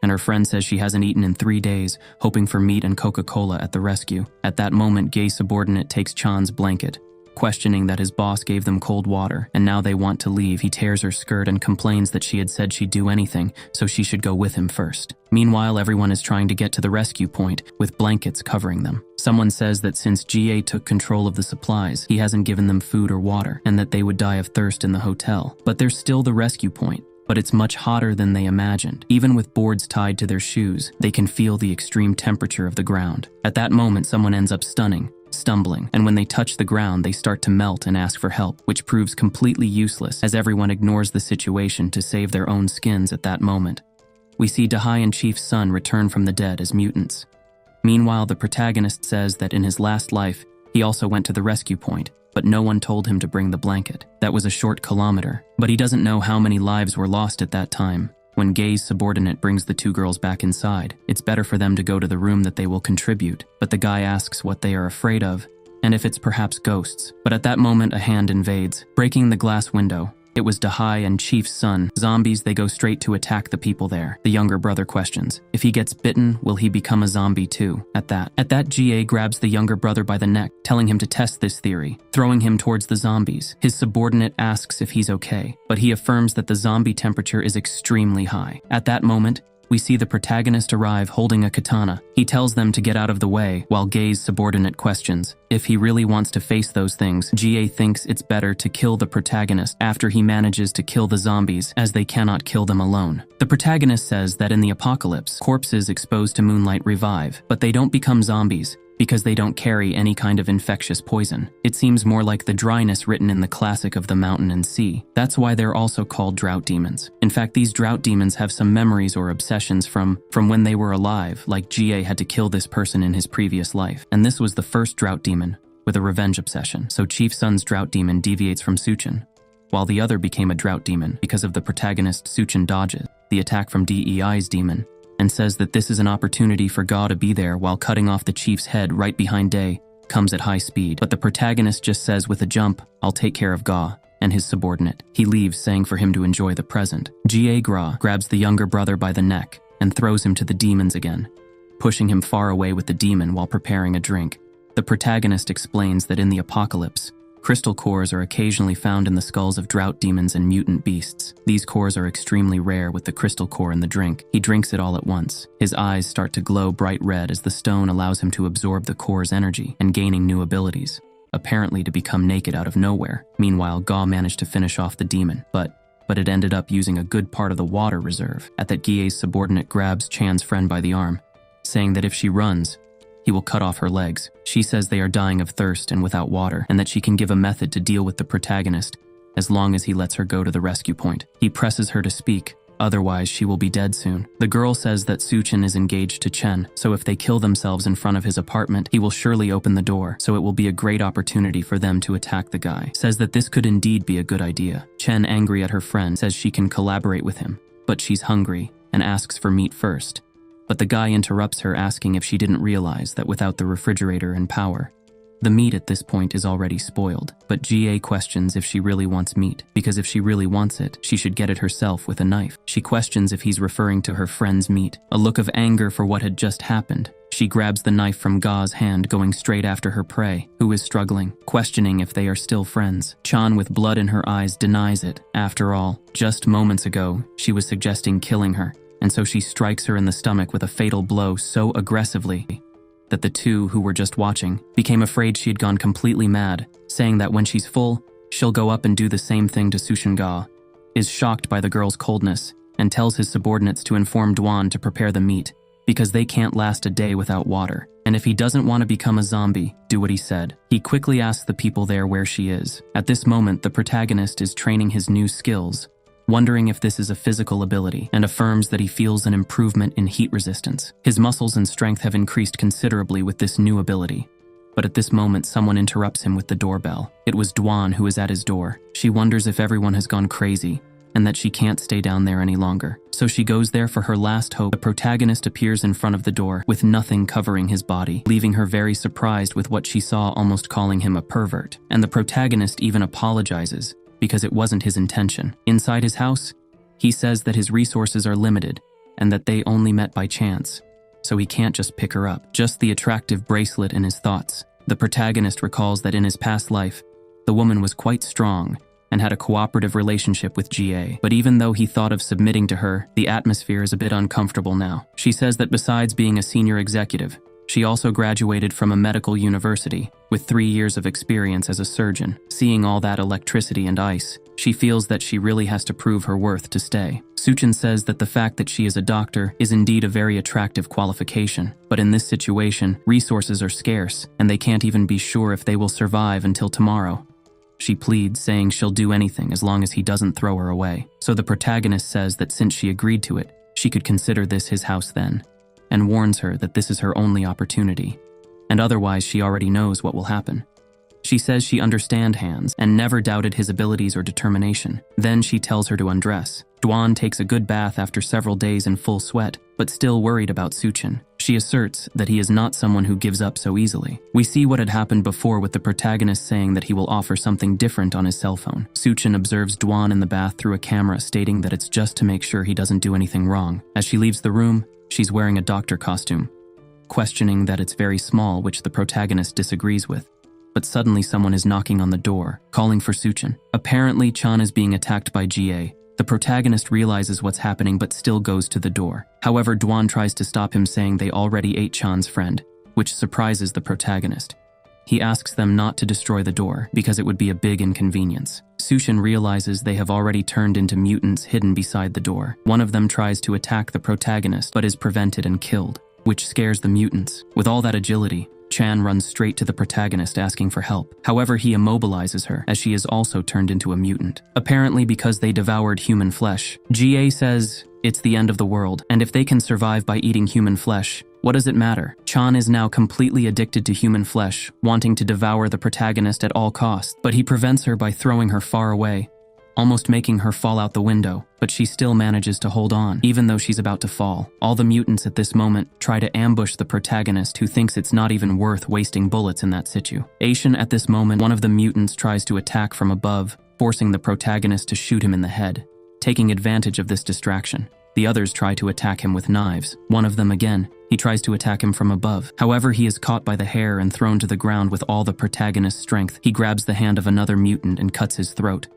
S1: And her friend says she hasn't eaten in 3 days, hoping for meat and Coca-Cola at the rescue. At that moment, Gay's subordinate takes Chan's blanket, questioning that his boss gave them cold water, and now they want to leave. He tears her skirt and complains that she had said she'd do anything, so she should go with him first. Meanwhile, everyone is trying to get to the rescue point, with blankets covering them. Someone says that since GA took control of the supplies, he hasn't given them food or water, and that they would die of thirst in the hotel. But there's still the rescue point. But it's much hotter than they imagined. Even with boards tied to their shoes, they can feel the extreme temperature of the ground. At that moment, someone ends up stumbling, and when they touch the ground, they start to melt and ask for help, which proves completely useless as everyone ignores the situation to save their own skins at that moment. We see Dehy and Chief's son return from the dead as mutants. Meanwhile, the protagonist says that in his last life, he also went to the rescue point, but no one told him to bring the blanket. That was a short kilometer, but he doesn't know how many lives were lost at that time. When Gay's subordinate brings the 2 girls back inside, it's better for them to go to the room that they will contribute, but the guy asks what they are afraid of, and if it's perhaps ghosts. But at that moment, a hand invades, breaking the glass window. It was Dehy and Chief's son. Zombies, they go straight to attack the people there. The younger brother questions, if he gets bitten, will he become a zombie too? At that, GA grabs the younger brother by the neck, telling him to test this theory, throwing him towards the zombies. His subordinate asks if he's okay, but he affirms that the zombie temperature is extremely high. At that moment, we see the protagonist arrive holding a katana. He tells them to get out of the way, while Gay's subordinate questions if he really wants to face those things. GA thinks it's better to kill the protagonist after he manages to kill the zombies, as they cannot kill them alone. The protagonist says that in the apocalypse, corpses exposed to moonlight revive, but they don't become zombies, because they don't carry any kind of infectious poison. It seems more like the dryness written in the classic of the mountain and sea. That's why they're also called drought demons. In fact, these drought demons have some memories or obsessions from when they were alive, like GA had to kill this person in his previous life. And this was the first drought demon with a revenge obsession. So Chief's son's drought demon deviates from Suchin, while the other became a drought demon because of the protagonist Suchin dodges the attack from DEI's demon, and says that this is an opportunity for Ga to be there while cutting off the chief's head right behind Day comes at high speed. But the protagonist just says with a jump, I'll take care of Ga and his subordinate. He leaves, saying for him to enjoy the present. GA grabs the younger brother by the neck and throws him to the demons again, pushing him far away with the demon while preparing a drink. The protagonist explains that in the apocalypse, crystal cores are occasionally found in the skulls of drought demons and mutant beasts. These cores are extremely rare with the crystal core in the drink. He drinks it all at once. His eyes start to glow bright red as the stone allows him to absorb the core's energy and gaining new abilities, apparently to become naked out of nowhere. Meanwhile, Ga managed to finish off the demon, but it ended up using a good part of the water reserve. At that, Gie's subordinate grabs Chan's friend by the arm, saying that if she runs, he will cut off her legs. She says they are dying of thirst and without water, and that she can give a method to deal with the protagonist as long as he lets her go to the rescue point. He presses her to speak, otherwise she will be dead soon. The girl says that Suchin is engaged to Chen, so if they kill themselves in front of his apartment, he will surely open the door, so it will be a great opportunity for them to attack the guy. Says that this could indeed be a good idea. Chen, angry at her friend, says she can collaborate with him, but she's hungry and asks for meat first. But the guy interrupts her, asking if she didn't realize that without the refrigerator and power, the meat at this point is already spoiled. But GA questions if she really wants meat, because if she really wants it, she should get it herself with a knife. She questions if he's referring to her friend's meat. A look of anger for what had just happened, she grabs the knife from Ga's hand, going straight after her prey, who is struggling, questioning if they are still friends. Chan, with blood in her eyes, denies it. After all, just moments ago, she was suggesting killing her, and so she strikes her in the stomach with a fatal blow so aggressively that the two who were just watching became afraid she had gone completely mad, saying that when she's full, she'll go up and do the same thing to Suchin. Ga is shocked by the girl's coldness and tells his subordinates to inform Duan to prepare the meat, because they can't last a day without water. And if he doesn't want to become a zombie, do what he said. He quickly asks the people there where she is. At this moment, the protagonist is training his new skills, wondering if this is a physical ability, and affirms that he feels an improvement in heat resistance. His muscles and strength have increased considerably with this new ability. But at this moment, someone interrupts him with the doorbell. It was Duan who is at his door. She wonders if everyone has gone crazy, and that she can't stay down there any longer. So she goes there for her last hope. The protagonist appears in front of the door with nothing covering his body, leaving her very surprised with what she saw, almost calling him a pervert. And the protagonist even apologizes because it wasn't his intention. Inside his house, he says that his resources are limited and that they only met by chance, so he can't just pick her up. Just the attractive bracelet in his thoughts. The protagonist recalls that in his past life, the woman was quite strong and had a cooperative relationship with GA. But even though he thought of submitting to her, the atmosphere is a bit uncomfortable now. She says that besides being a senior executive, she also graduated from a medical university with 3 years of experience as a surgeon. Seeing all that electricity and ice, she feels that she really has to prove her worth to stay. Suchin says that the fact that she is a doctor is indeed a very attractive qualification, but in this situation, resources are scarce, and they can't even be sure if they will survive until tomorrow. She pleads, saying she'll do anything as long as he doesn't throw her away. So the protagonist says that since she agreed to it, she could consider this his house then, and warns her that this is her only opportunity, and otherwise she already knows what will happen. She says she understands Hans and never doubted his abilities or determination. Then she tells her to undress. Duan takes a good bath after several days in full sweat, but still worried about Suchin. She asserts that he is not someone who gives up so easily. We see what had happened before with the protagonist saying that he will offer something different on his cell phone. Suchin observes Duan in the bath through a camera, stating that it's just to make sure he doesn't do anything wrong. As she leaves the room, she's wearing a doctor costume, questioning that it's very small, which the protagonist disagrees with. But suddenly someone is knocking on the door, calling for Suchin. Apparently, Chan is being attacked by GA. The protagonist realizes what's happening but still goes to the door. However, Duan tries to stop him, saying they already ate Chan's friend, which surprises the protagonist. He asks them not to destroy the door because it would be a big inconvenience. Suchin realizes they have already turned into mutants hidden beside the door. One of them tries to attack the protagonist but is prevented and killed, which scares the mutants. With all that agility, Chan runs straight to the protagonist asking for help. However, he immobilizes her as she is also turned into a mutant. Apparently because they devoured human flesh. GA says it's the end of the world, and if they can survive by eating human flesh, what does it matter? Chan is now completely addicted to human flesh, wanting to devour the protagonist at all costs, but he prevents her by throwing her far away, almost making her fall out the window, but she still manages to hold on, even though she's about to fall. All the mutants at this moment try to ambush the protagonist, who thinks it's not even worth wasting bullets in that situ. Asian, at this moment, one of the mutants tries to attack from above, forcing the protagonist to shoot him in the head. Taking advantage of this distraction, the others try to attack him with knives. One of them again, he tries to attack him from above. However, he is caught by the hair and thrown to the ground with all the protagonist's strength. He grabs the hand of another mutant and cuts his throat.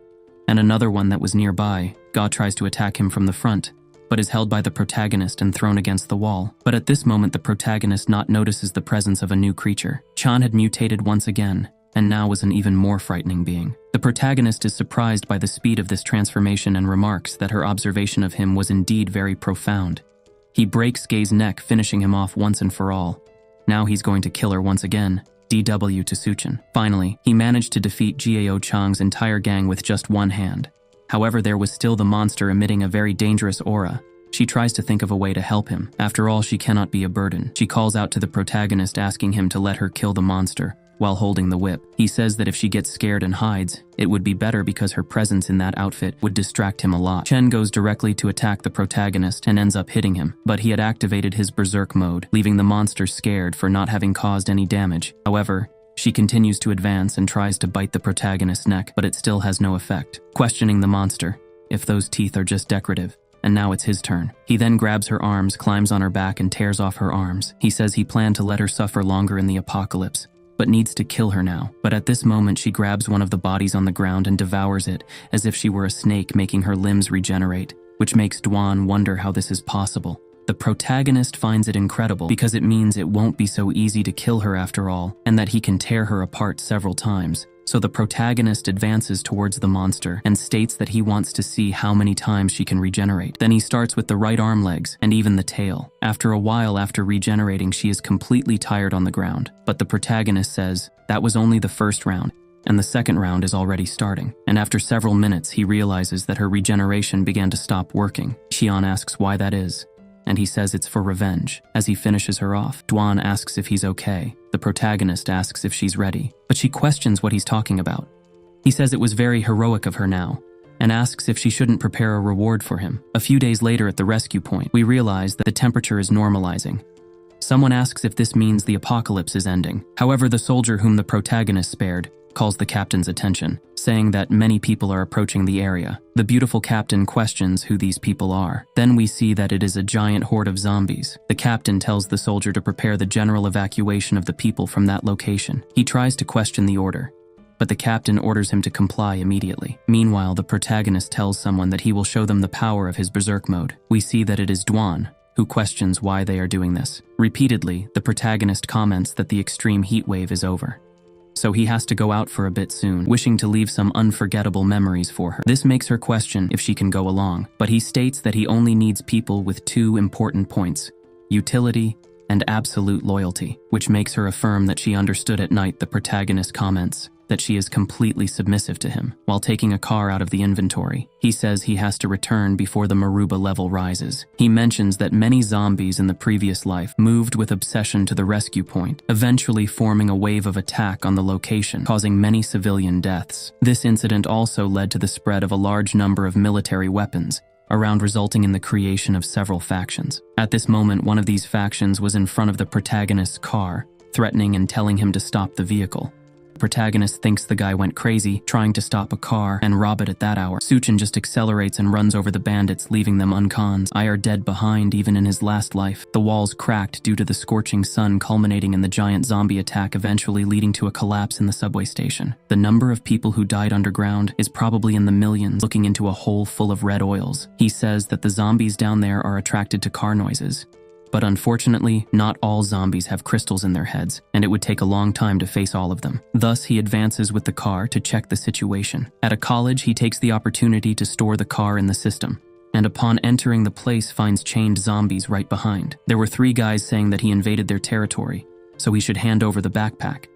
S1: And another one that was nearby, Ga tries to attack him from the front, but is held by the protagonist and thrown against the wall. But at this moment, the protagonist not notices the presence of a new creature. Chan had mutated once again, and now was an even more frightening being. The protagonist is surprised by the speed of this transformation and remarks that her observation of him was indeed very profound. He breaks Ga's neck, finishing him off once and for all. Now he's going to kill her once again. DW to Suchin. Finally, he managed to defeat Gao Chang's entire gang with just one hand. However, there was still the monster emitting a very dangerous aura. She tries to think of a way to help him. After all, she cannot be a burden. She calls out to the protagonist, asking him to let her kill the monster while holding the whip. He says that if she gets scared and hides, it would be better because her presence in that outfit would distract him a lot. Chen goes directly to attack the protagonist and ends up hitting him, but he had activated his berserk mode, leaving the monster scared for not having caused any damage. However, she continues to advance and tries to bite the protagonist's neck, but it still has no effect, questioning the monster if those teeth are just decorative. And now it's his turn. He then grabs her arms, climbs on her back, and tears off her arms. He says he planned to let her suffer longer in the apocalypse, but needs to kill her now. But at this moment, she grabs one of the bodies on the ground and devours it, as if she were a snake, making her limbs regenerate, which makes Duan wonder how this is possible. The protagonist finds it incredible because it means it won't be so easy to kill her after all, and that he can tear her apart several times. So the protagonist advances towards the monster and states that he wants to see how many times she can regenerate. Then he starts with the right arm, legs, and even the tail. After a while, after regenerating, she is completely tired on the ground. But the protagonist says that was only the first round, and the second round is already starting. And after several minutes, he realizes that her regeneration began to stop working. Xian asks why that is, and he says it's for revenge. As he finishes her off, Duan asks if he's okay. The protagonist asks if she's ready, but she questions what he's talking about. He says it was very heroic of her now, and asks if she shouldn't prepare a reward for him. A few days later at the rescue point, we realize that the temperature is normalizing. Someone asks if this means the apocalypse is ending. However, the soldier whom the protagonist spared calls the captain's attention, saying that many people are approaching the area. The beautiful captain questions who these people are. Then we see that it is a giant horde of zombies. The captain tells the soldier to prepare the general evacuation of the people from that location. He tries to question the order, but the captain orders him to comply immediately. Meanwhile, the protagonist tells someone that he will show them the power of his berserk mode. We see that it is Dwan who questions why they are doing this. Repeatedly, the protagonist comments that the extreme heat wave is over, so he has to go out for a bit soon, wishing to leave some unforgettable memories for her. This makes her question if she can go along, but he states that he only needs people with two important points: utility and absolute loyalty, which makes her affirm that she understood. At night, the protagonist comments that she is completely submissive to him. While taking a car out of the inventory, he says he has to return before the Maruba level rises. He mentions that many zombies in the previous life moved with obsession to the rescue point, eventually forming a wave of attack on the location, causing many civilian deaths. This incident also led to the spread of a large number of military weapons around, resulting in the creation of several factions. At this moment, one of these factions was in front of the protagonist's car, threatening and telling him to stop the vehicle. The protagonist thinks the guy went crazy, trying to stop a car and rob it at that hour. Suchin just accelerates and runs over the bandits, leaving them unconscious. I are dead behind even in his last life. The walls cracked due to the scorching sun, culminating in the giant zombie attack, eventually leading to a collapse in the subway station. The number of people who died underground is probably in the millions, looking into a hole full of red oils. He says that the zombies down there are attracted to car noises. But unfortunately, not all zombies have crystals in their heads, and it would take a long time to face all of them. Thus, he advances with the car to check the situation. At a college, he takes the opportunity to store the car in the system, and upon entering the place finds chained zombies right behind. There were 3 guys saying that he invaded their territory, so he should hand over the backpack.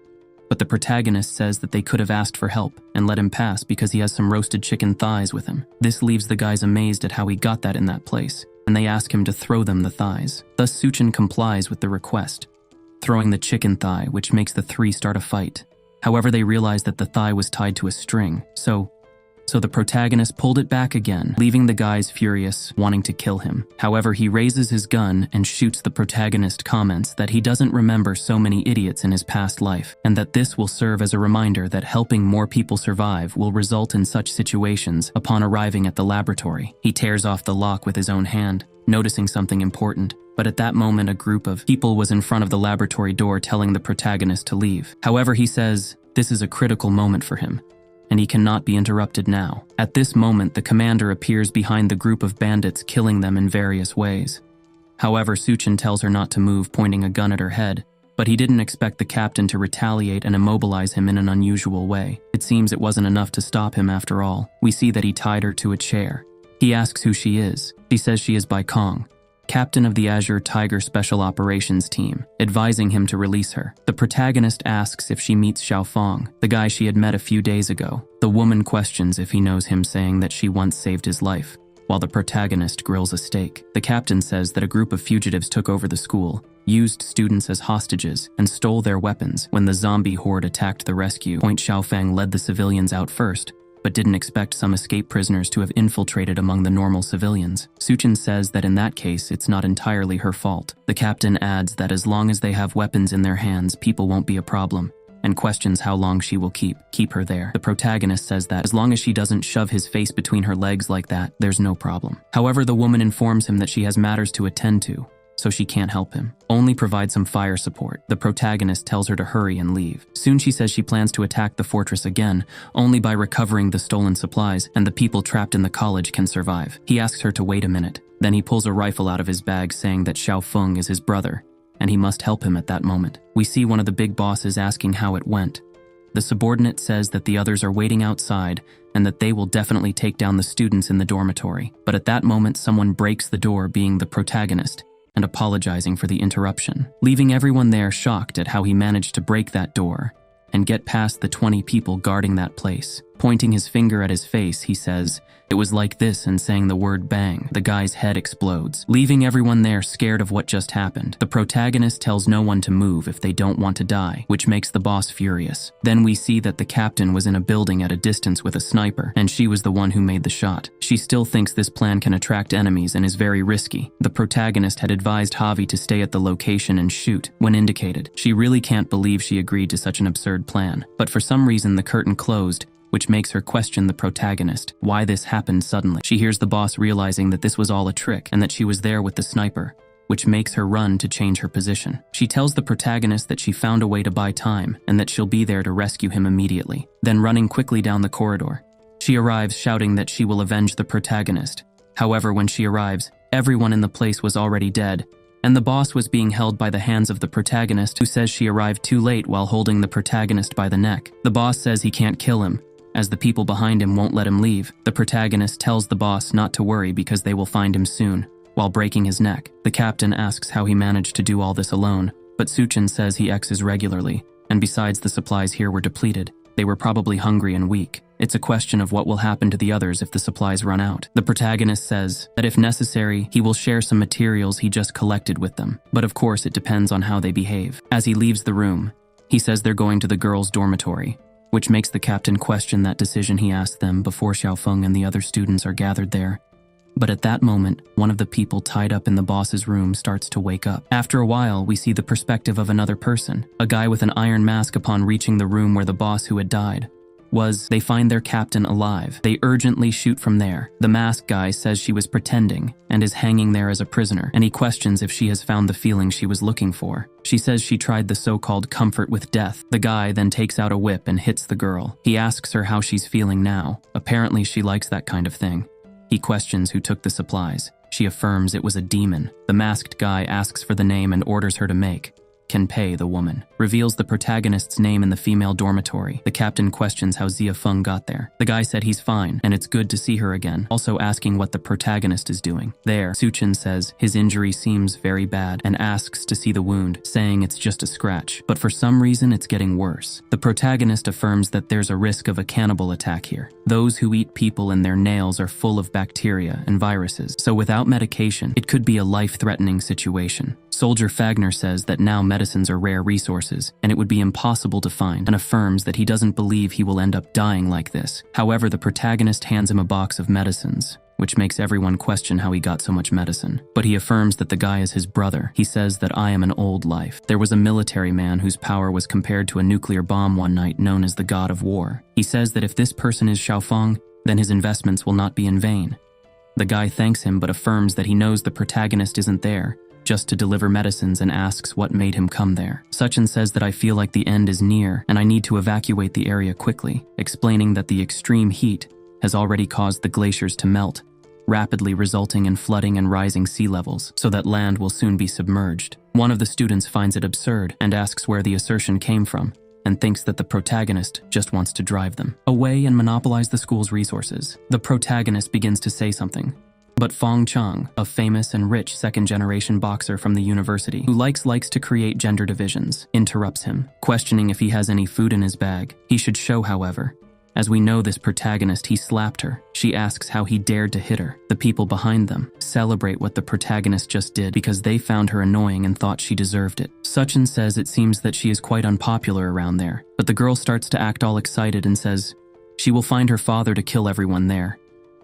S1: But the protagonist says that they could have asked for help and let him pass because he has some roasted chicken thighs with him. This leaves the guys amazed at how he got that in that place, and they ask him to throw them the thighs. Thus, Suchin complies with the request, throwing the chicken thigh, which makes the 3 start a fight. However, they realize that the thigh was tied to a string, so the protagonist pulled it back again, leaving the guys furious, wanting to kill him. However, he raises his gun and shoots. The protagonist comments that he doesn't remember so many idiots in his past life, and that this will serve as a reminder that helping more people survive will result in such situations. Upon arriving at the laboratory, he tears off the lock with his own hand, noticing something important. But at that moment, a group of people was in front of the laboratory door telling the protagonist to leave. However, he says this is a critical moment for him, and he cannot be interrupted now. At this moment, the commander appears behind the group of bandits, killing them in various ways. However, Suchin tells her not to move, pointing a gun at her head, but he didn't expect the captain to retaliate and immobilize him in an unusual way. It seems it wasn't enough to stop him after all. We see that he tied her to a chair. He asks who she is. She says she is Bai Kong, captain of the Azure Tiger Special Operations Team, advising him to release her. The protagonist asks if she meets Xiao Fong, the guy she had met a few days ago. The woman questions if he knows him, saying that she once saved his life, while the protagonist grills a steak. The captain says that a group of fugitives took over the school, used students as hostages, and stole their weapons. When the zombie horde attacked the rescue point, Xiaofang led the civilians out first, but didn't expect some escaped prisoners to have infiltrated among the normal civilians. Suchin says that in that case, it's not entirely her fault. The captain adds that as long as they have weapons in their hands, people won't be a problem, and questions how long she will keep her there. The protagonist says that as long as she doesn't shove his face between her legs like that, there's no problem. However, the woman informs him that she has matters to attend to, so she can't help him, only provide some fire support. The protagonist tells her to hurry and leave. Soon she says she plans to attack the fortress again, only by recovering the stolen supplies, and the people trapped in the college can survive. He asks her to wait a minute. Then he pulls a rifle out of his bag, saying that Xiao Feng is his brother, and he must help him at that moment. We see one of the big bosses asking how it went. The subordinate says that the others are waiting outside and that they will definitely take down the students in the dormitory. But at that moment, someone breaks the door, being the protagonist, and apologizing for the interruption, leaving everyone there shocked at how he managed to break that door and get past the 20 people guarding that place. Pointing his finger at his face, he says It was like this, and saying the word bang, the guy's head explodes, leaving everyone there scared of what just happened. The protagonist tells no one to move if they don't want to die, which makes the boss furious. Then we see that the captain was in a building at a distance with a sniper, and she was the one who made the shot. She still thinks this plan can attract enemies and is very risky. The protagonist had advised Javi to stay at the location and shoot when indicated. She really can't believe she agreed to such an absurd plan, but for some reason the curtain closed, which makes her question the protagonist, why this happened suddenly. She hears the boss realizing that this was all a trick and that she was there with the sniper, which makes her run to change her position. She tells the protagonist that she found a way to buy time and that she'll be there to rescue him immediately, then running quickly down the corridor. She arrives shouting that she will avenge the protagonist. However, when she arrives, everyone in the place was already dead, and the boss was being held by the hands of the protagonist, who says she arrived too late while holding the protagonist by the neck. The boss says he can't kill him, as the people behind him won't let him leave. The protagonist tells the boss not to worry because they will find him soon, while breaking his neck. The captain asks how he managed to do all this alone, but Suchin says he X's regularly, and besides the supplies here were depleted, they were probably hungry and weak. It's a question of what will happen to the others if the supplies run out. The protagonist says that if necessary, he will share some materials he just collected with them, but of course it depends on how they behave. As he leaves the room, he says they're going to the girls' dormitory, which makes the captain question that decision he asked them before Xiaofeng and the other students are gathered there. But at that moment, one of the people tied up in the boss's room starts to wake up. After a while, we see the perspective of another person, a guy with an iron mask. Upon reaching the room where the boss who had died was, they find their captain alive. They urgently shoot from there. The masked guy says she was pretending and is hanging there as a prisoner, and he questions if she has found the feeling she was looking for. She says she tried the so-called comfort with death. The guy then takes out a whip and hits the girl. He asks her how she's feeling now. Apparently she likes that kind of thing. He questions who took the supplies. She affirms it was a demon. The masked guy asks for the name and orders her to make. Can pay the woman. Reveals the protagonist's name in the female dormitory. The captain questions how Ziafeng got there. The guy said he's fine, and it's good to see her again, also asking what the protagonist is doing. There, Suchin says his injury seems very bad and asks to see the wound, saying it's just a scratch, but for some reason it's getting worse. The protagonist affirms that there's a risk of a cannibal attack here. Those who eat people and their nails are full of bacteria and viruses, so without medication, it could be a life-threatening situation. Soldier Fagner says that now medicines are rare resources, and it would be impossible to find, and affirms that he doesn't believe he will end up dying like this. However, the protagonist hands him a box of medicines, which makes everyone question how he got so much medicine. But he affirms that the guy is his brother. He says that I am an old life. There was a military man whose power was compared to a nuclear bomb one night, known as the God of War. He says that if this person is Xiaofeng, then his investments will not be in vain. The guy thanks him but affirms that he knows the protagonist isn't there, just to deliver medicines, and asks what made him come there. Suchin says that I feel like the end is near and I need to evacuate the area quickly, explaining that the extreme heat has already caused the glaciers to melt, rapidly resulting in flooding and rising sea levels, so that land will soon be submerged. One of the students finds it absurd and asks where the assertion came from, and thinks that the protagonist just wants to drive them away and monopolize the school's resources. The protagonist begins to say something, but Fong Chang, a famous and rich second-generation boxer from the university, who likes to create gender divisions, interrupts him, questioning if he has any food in his bag. He should show, however. As we know this protagonist, he slapped her. She asks how he dared to hit her. The people behind them celebrate what the protagonist just did because they found her annoying and thought she deserved it. Suchin says it seems that she is quite unpopular around there, but the girl starts to act all excited and says she will find her father to kill everyone there,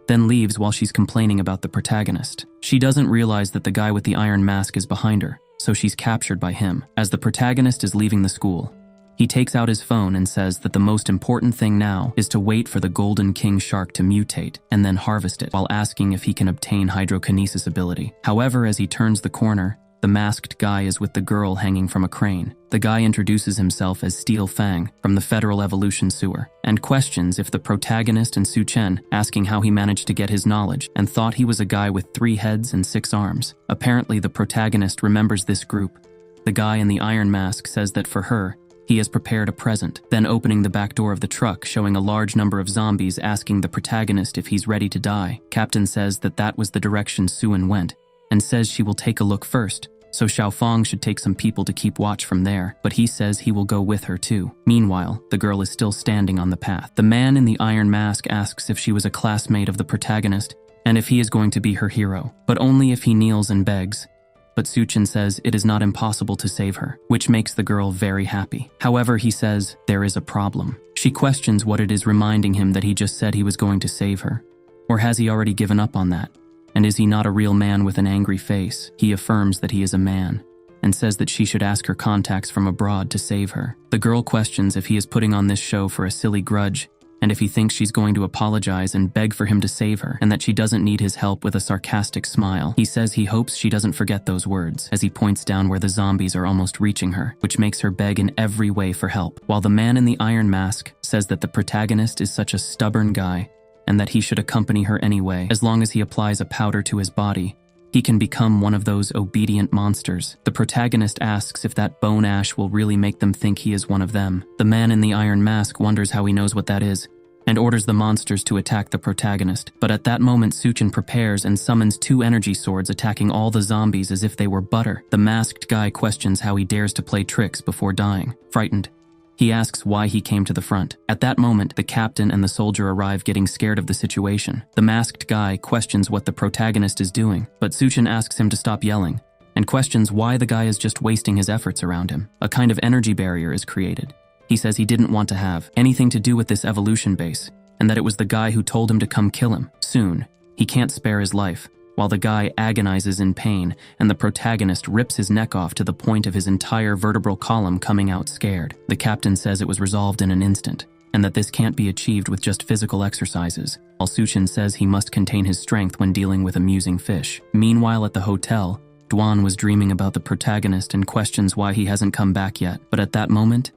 S1: then leaves while she's complaining about the protagonist. She doesn't realize that the guy with the iron mask is behind her, so she's captured by him. As the protagonist is leaving the school, he takes out his phone and says that the most important thing now is to wait for the Golden King shark to mutate and then harvest it, while asking if he can obtain hydrokinesis ability. However, as he turns the corner, the masked guy is with the girl hanging from a crane. The guy introduces himself as Steel Fang from the Federal Evolution Sewer and questions if the protagonist and Su Chen, asking how he managed to get his knowledge and thought he was a guy with 3 heads and 6 arms. Apparently, the protagonist remembers this group. The guy in the iron mask says that for her, he has prepared a present, then opening the back door of the truck, showing a large number of zombies, asking the protagonist if he's ready to die. Captain says that that was the direction Suen went, and says she will take a look first, so Xiaofang should take some people to keep watch from there, but he says he will go with her too. Meanwhile, the girl is still standing on the path. The man in the iron mask asks if she was a classmate of the protagonist and if he is going to be her hero, but only if he kneels and begs. But Suchin says it is not impossible to save her, which makes the girl very happy. However, he says there is a problem. She questions what it is reminding him that he just said he was going to save her. Or has he already given up on that? And is he not a real man with an angry face? He affirms that he is a man, and says that she should ask her contacts from abroad to save her. The girl questions if he is putting on this show for a silly grudge, and if he thinks she's going to apologize and beg for him to save her, and that she doesn't need his help with a sarcastic smile. He says he hopes she doesn't forget those words, as he points down where the zombies are almost reaching her, which makes her beg in every way for help. While the man in the iron mask says that the protagonist is such a stubborn guy, and that he should accompany her anyway, as long as he applies a powder to his body. He can become one of those obedient monsters. The protagonist asks if that bone ash will really make them think he is one of them. The man in the iron mask wonders how he knows what that is, and orders the monsters to attack the protagonist. But at that moment, Suchin prepares and summons 2 energy swords, attacking all the zombies as if they were butter. The masked guy questions how he dares to play tricks before dying. Frightened, he asks why he came to the front. At that moment, the captain and the soldier arrive, getting scared of the situation. The masked guy questions what the protagonist is doing, but Suchin asks him to stop yelling, and questions why the guy is just wasting his efforts around him. A kind of energy barrier is created. He says he didn't want to have anything to do with this evolution base, and that it was the guy who told him to come kill him. Soon, he can't spare his life, while the guy agonizes in pain, and the protagonist rips his neck off to the point of his entire vertebral column coming out scared. The captain says it was resolved in an instant, and that this can't be achieved with just physical exercises, while Suchin says he must contain his strength when dealing with amusing fish. Meanwhile, at the hotel, Duan was dreaming about the protagonist and questions why he hasn't come back yet. But at that moment,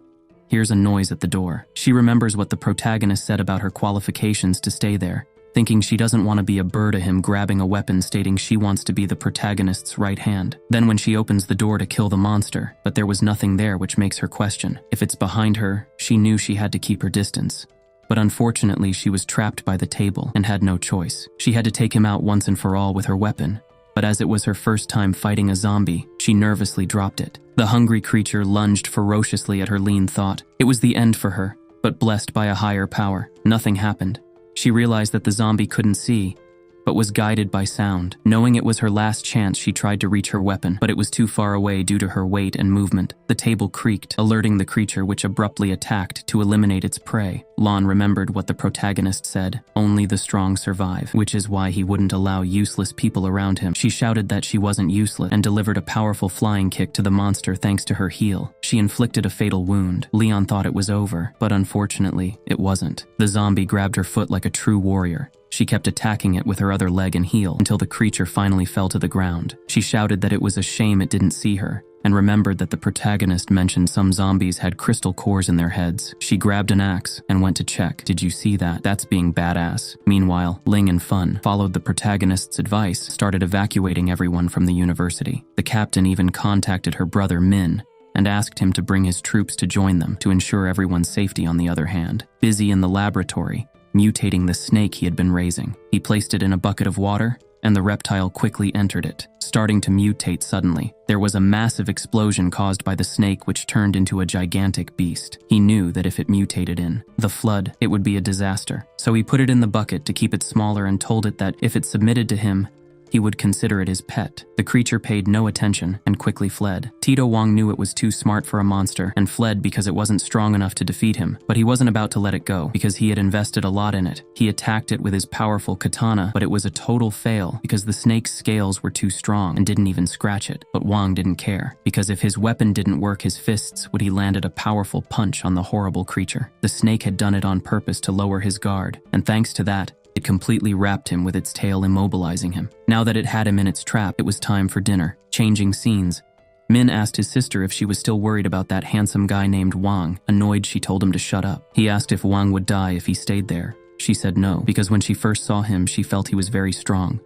S1: hears a noise at the door. She remembers what the protagonist said about her qualifications to stay there, thinking she doesn't want to be a burr to him, grabbing a weapon stating she wants to be the protagonist's right hand. Then when she opens the door to kill the monster, but there was nothing there, which makes her question. If it's behind her, she knew she had to keep her distance. But unfortunately, she was trapped by the table and had no choice. She had to take him out once and for all with her weapon. But as it was her first time fighting a zombie, she nervously dropped it. The hungry creature lunged ferociously at her lean thought. It was the end for her, but blessed by a higher power, nothing happened. She realized that the zombie couldn't see, but was guided by sound. Knowing it was her last chance, she tried to reach her weapon, but it was too far away due to her weight and movement. The table creaked, alerting the creature, which abruptly attacked to eliminate its prey. Lon remembered what the protagonist said, only the strong survive, which is why he wouldn't allow useless people around him. She shouted that she wasn't useless and delivered a powerful flying kick to the monster thanks to her heel. She inflicted a fatal wound. Leon thought it was over, but unfortunately, it wasn't. The zombie grabbed her foot like a true warrior. She kept attacking it with her other leg and heel until the creature finally fell to the ground. She shouted that it was a shame it didn't see her, and remembered that the protagonist mentioned some zombies had crystal cores in their heads. She grabbed an axe and went to check. Did you see that? That's being badass. Meanwhile, Ling and Fun followed the protagonist's advice, started evacuating everyone from the university. The captain even contacted her brother Min and asked him to bring his troops to join them to ensure everyone's safety. On the other hand, busy in the laboratory, mutating the snake he had been raising. He placed it in a bucket of water, and the reptile quickly entered it, starting to mutate suddenly. There was a massive explosion caused by the snake, which turned into a gigantic beast. He knew that if it mutated in the flood, it would be a disaster. So he put it in the bucket to keep it smaller and told it that if it submitted to him, he would consider it his pet. The creature paid no attention and quickly fled. Tito Wong knew it was too smart for a monster and fled because it wasn't strong enough to defeat him, but he wasn't about to let it go because he had invested a lot in it. He attacked it with his powerful katana, but it was a total fail because the snake's scales were too strong and didn't even scratch it. But Wong didn't care, because if his weapon didn't work, his fists would. He landed a powerful punch on the horrible creature. The snake had done it on purpose to lower his guard, and thanks to that, it completely wrapped him with its tail, immobilizing him. Now that it had him in its trap, it was time for dinner. Changing scenes, Min asked his sister if she was still worried about that handsome guy named Wang. Annoyed, she told him to shut up. He asked if Wang would die if he stayed there. She said no, because when she first saw him, she felt he was very strong,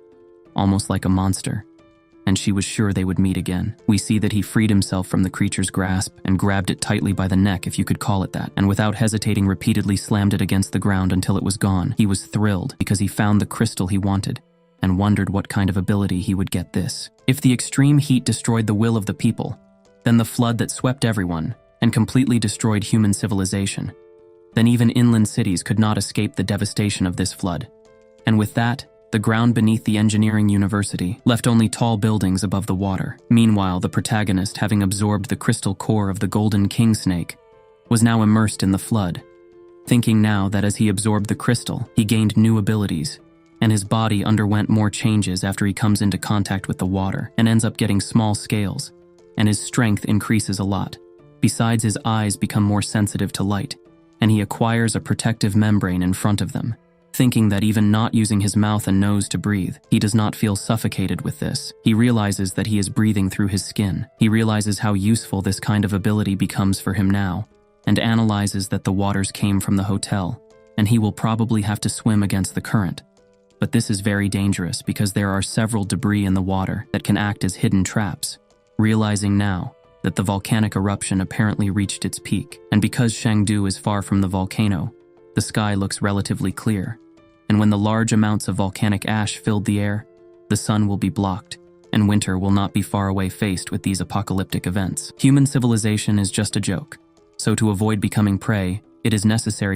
S1: almost like a monster, and she was sure they would meet again. We see that he freed himself from the creature's grasp and grabbed it tightly by the neck, if you could call it that, and without hesitating repeatedly slammed it against the ground until it was gone. He was thrilled because he found the crystal he wanted, and wondered what kind of ability he would get this. If the extreme heat destroyed the will of the people, then the flood that swept everyone and completely destroyed human civilization, then even inland cities could not escape the devastation of this flood. And with that, the ground beneath the engineering university left only tall buildings above the water. Meanwhile, the protagonist, having absorbed the crystal core of the golden king snake, was now immersed in the flood, thinking now that as he absorbed the crystal, he gained new abilities, and his body underwent more changes after he comes into contact with the water and ends up getting small scales, and his strength increases a lot. Besides, his eyes become more sensitive to light, and he acquires a protective membrane in front of them. Thinking that even not using his mouth and nose to breathe, he does not feel suffocated with this. He realizes that he is breathing through his skin. He realizes how useful this kind of ability becomes for him now, and analyzes that the waters came from the hotel, and he will probably have to swim against the current. But this is very dangerous because there are several debris in the water that can act as hidden traps. Realizing now that the volcanic eruption apparently reached its peak, and because Chengdu is far from the volcano, the sky looks relatively clear. And when the large amounts of volcanic ash filled the air, the sun will be blocked, and winter will not be far away faced with these apocalyptic events. Human civilization is just a joke, so to avoid becoming prey, it is necessary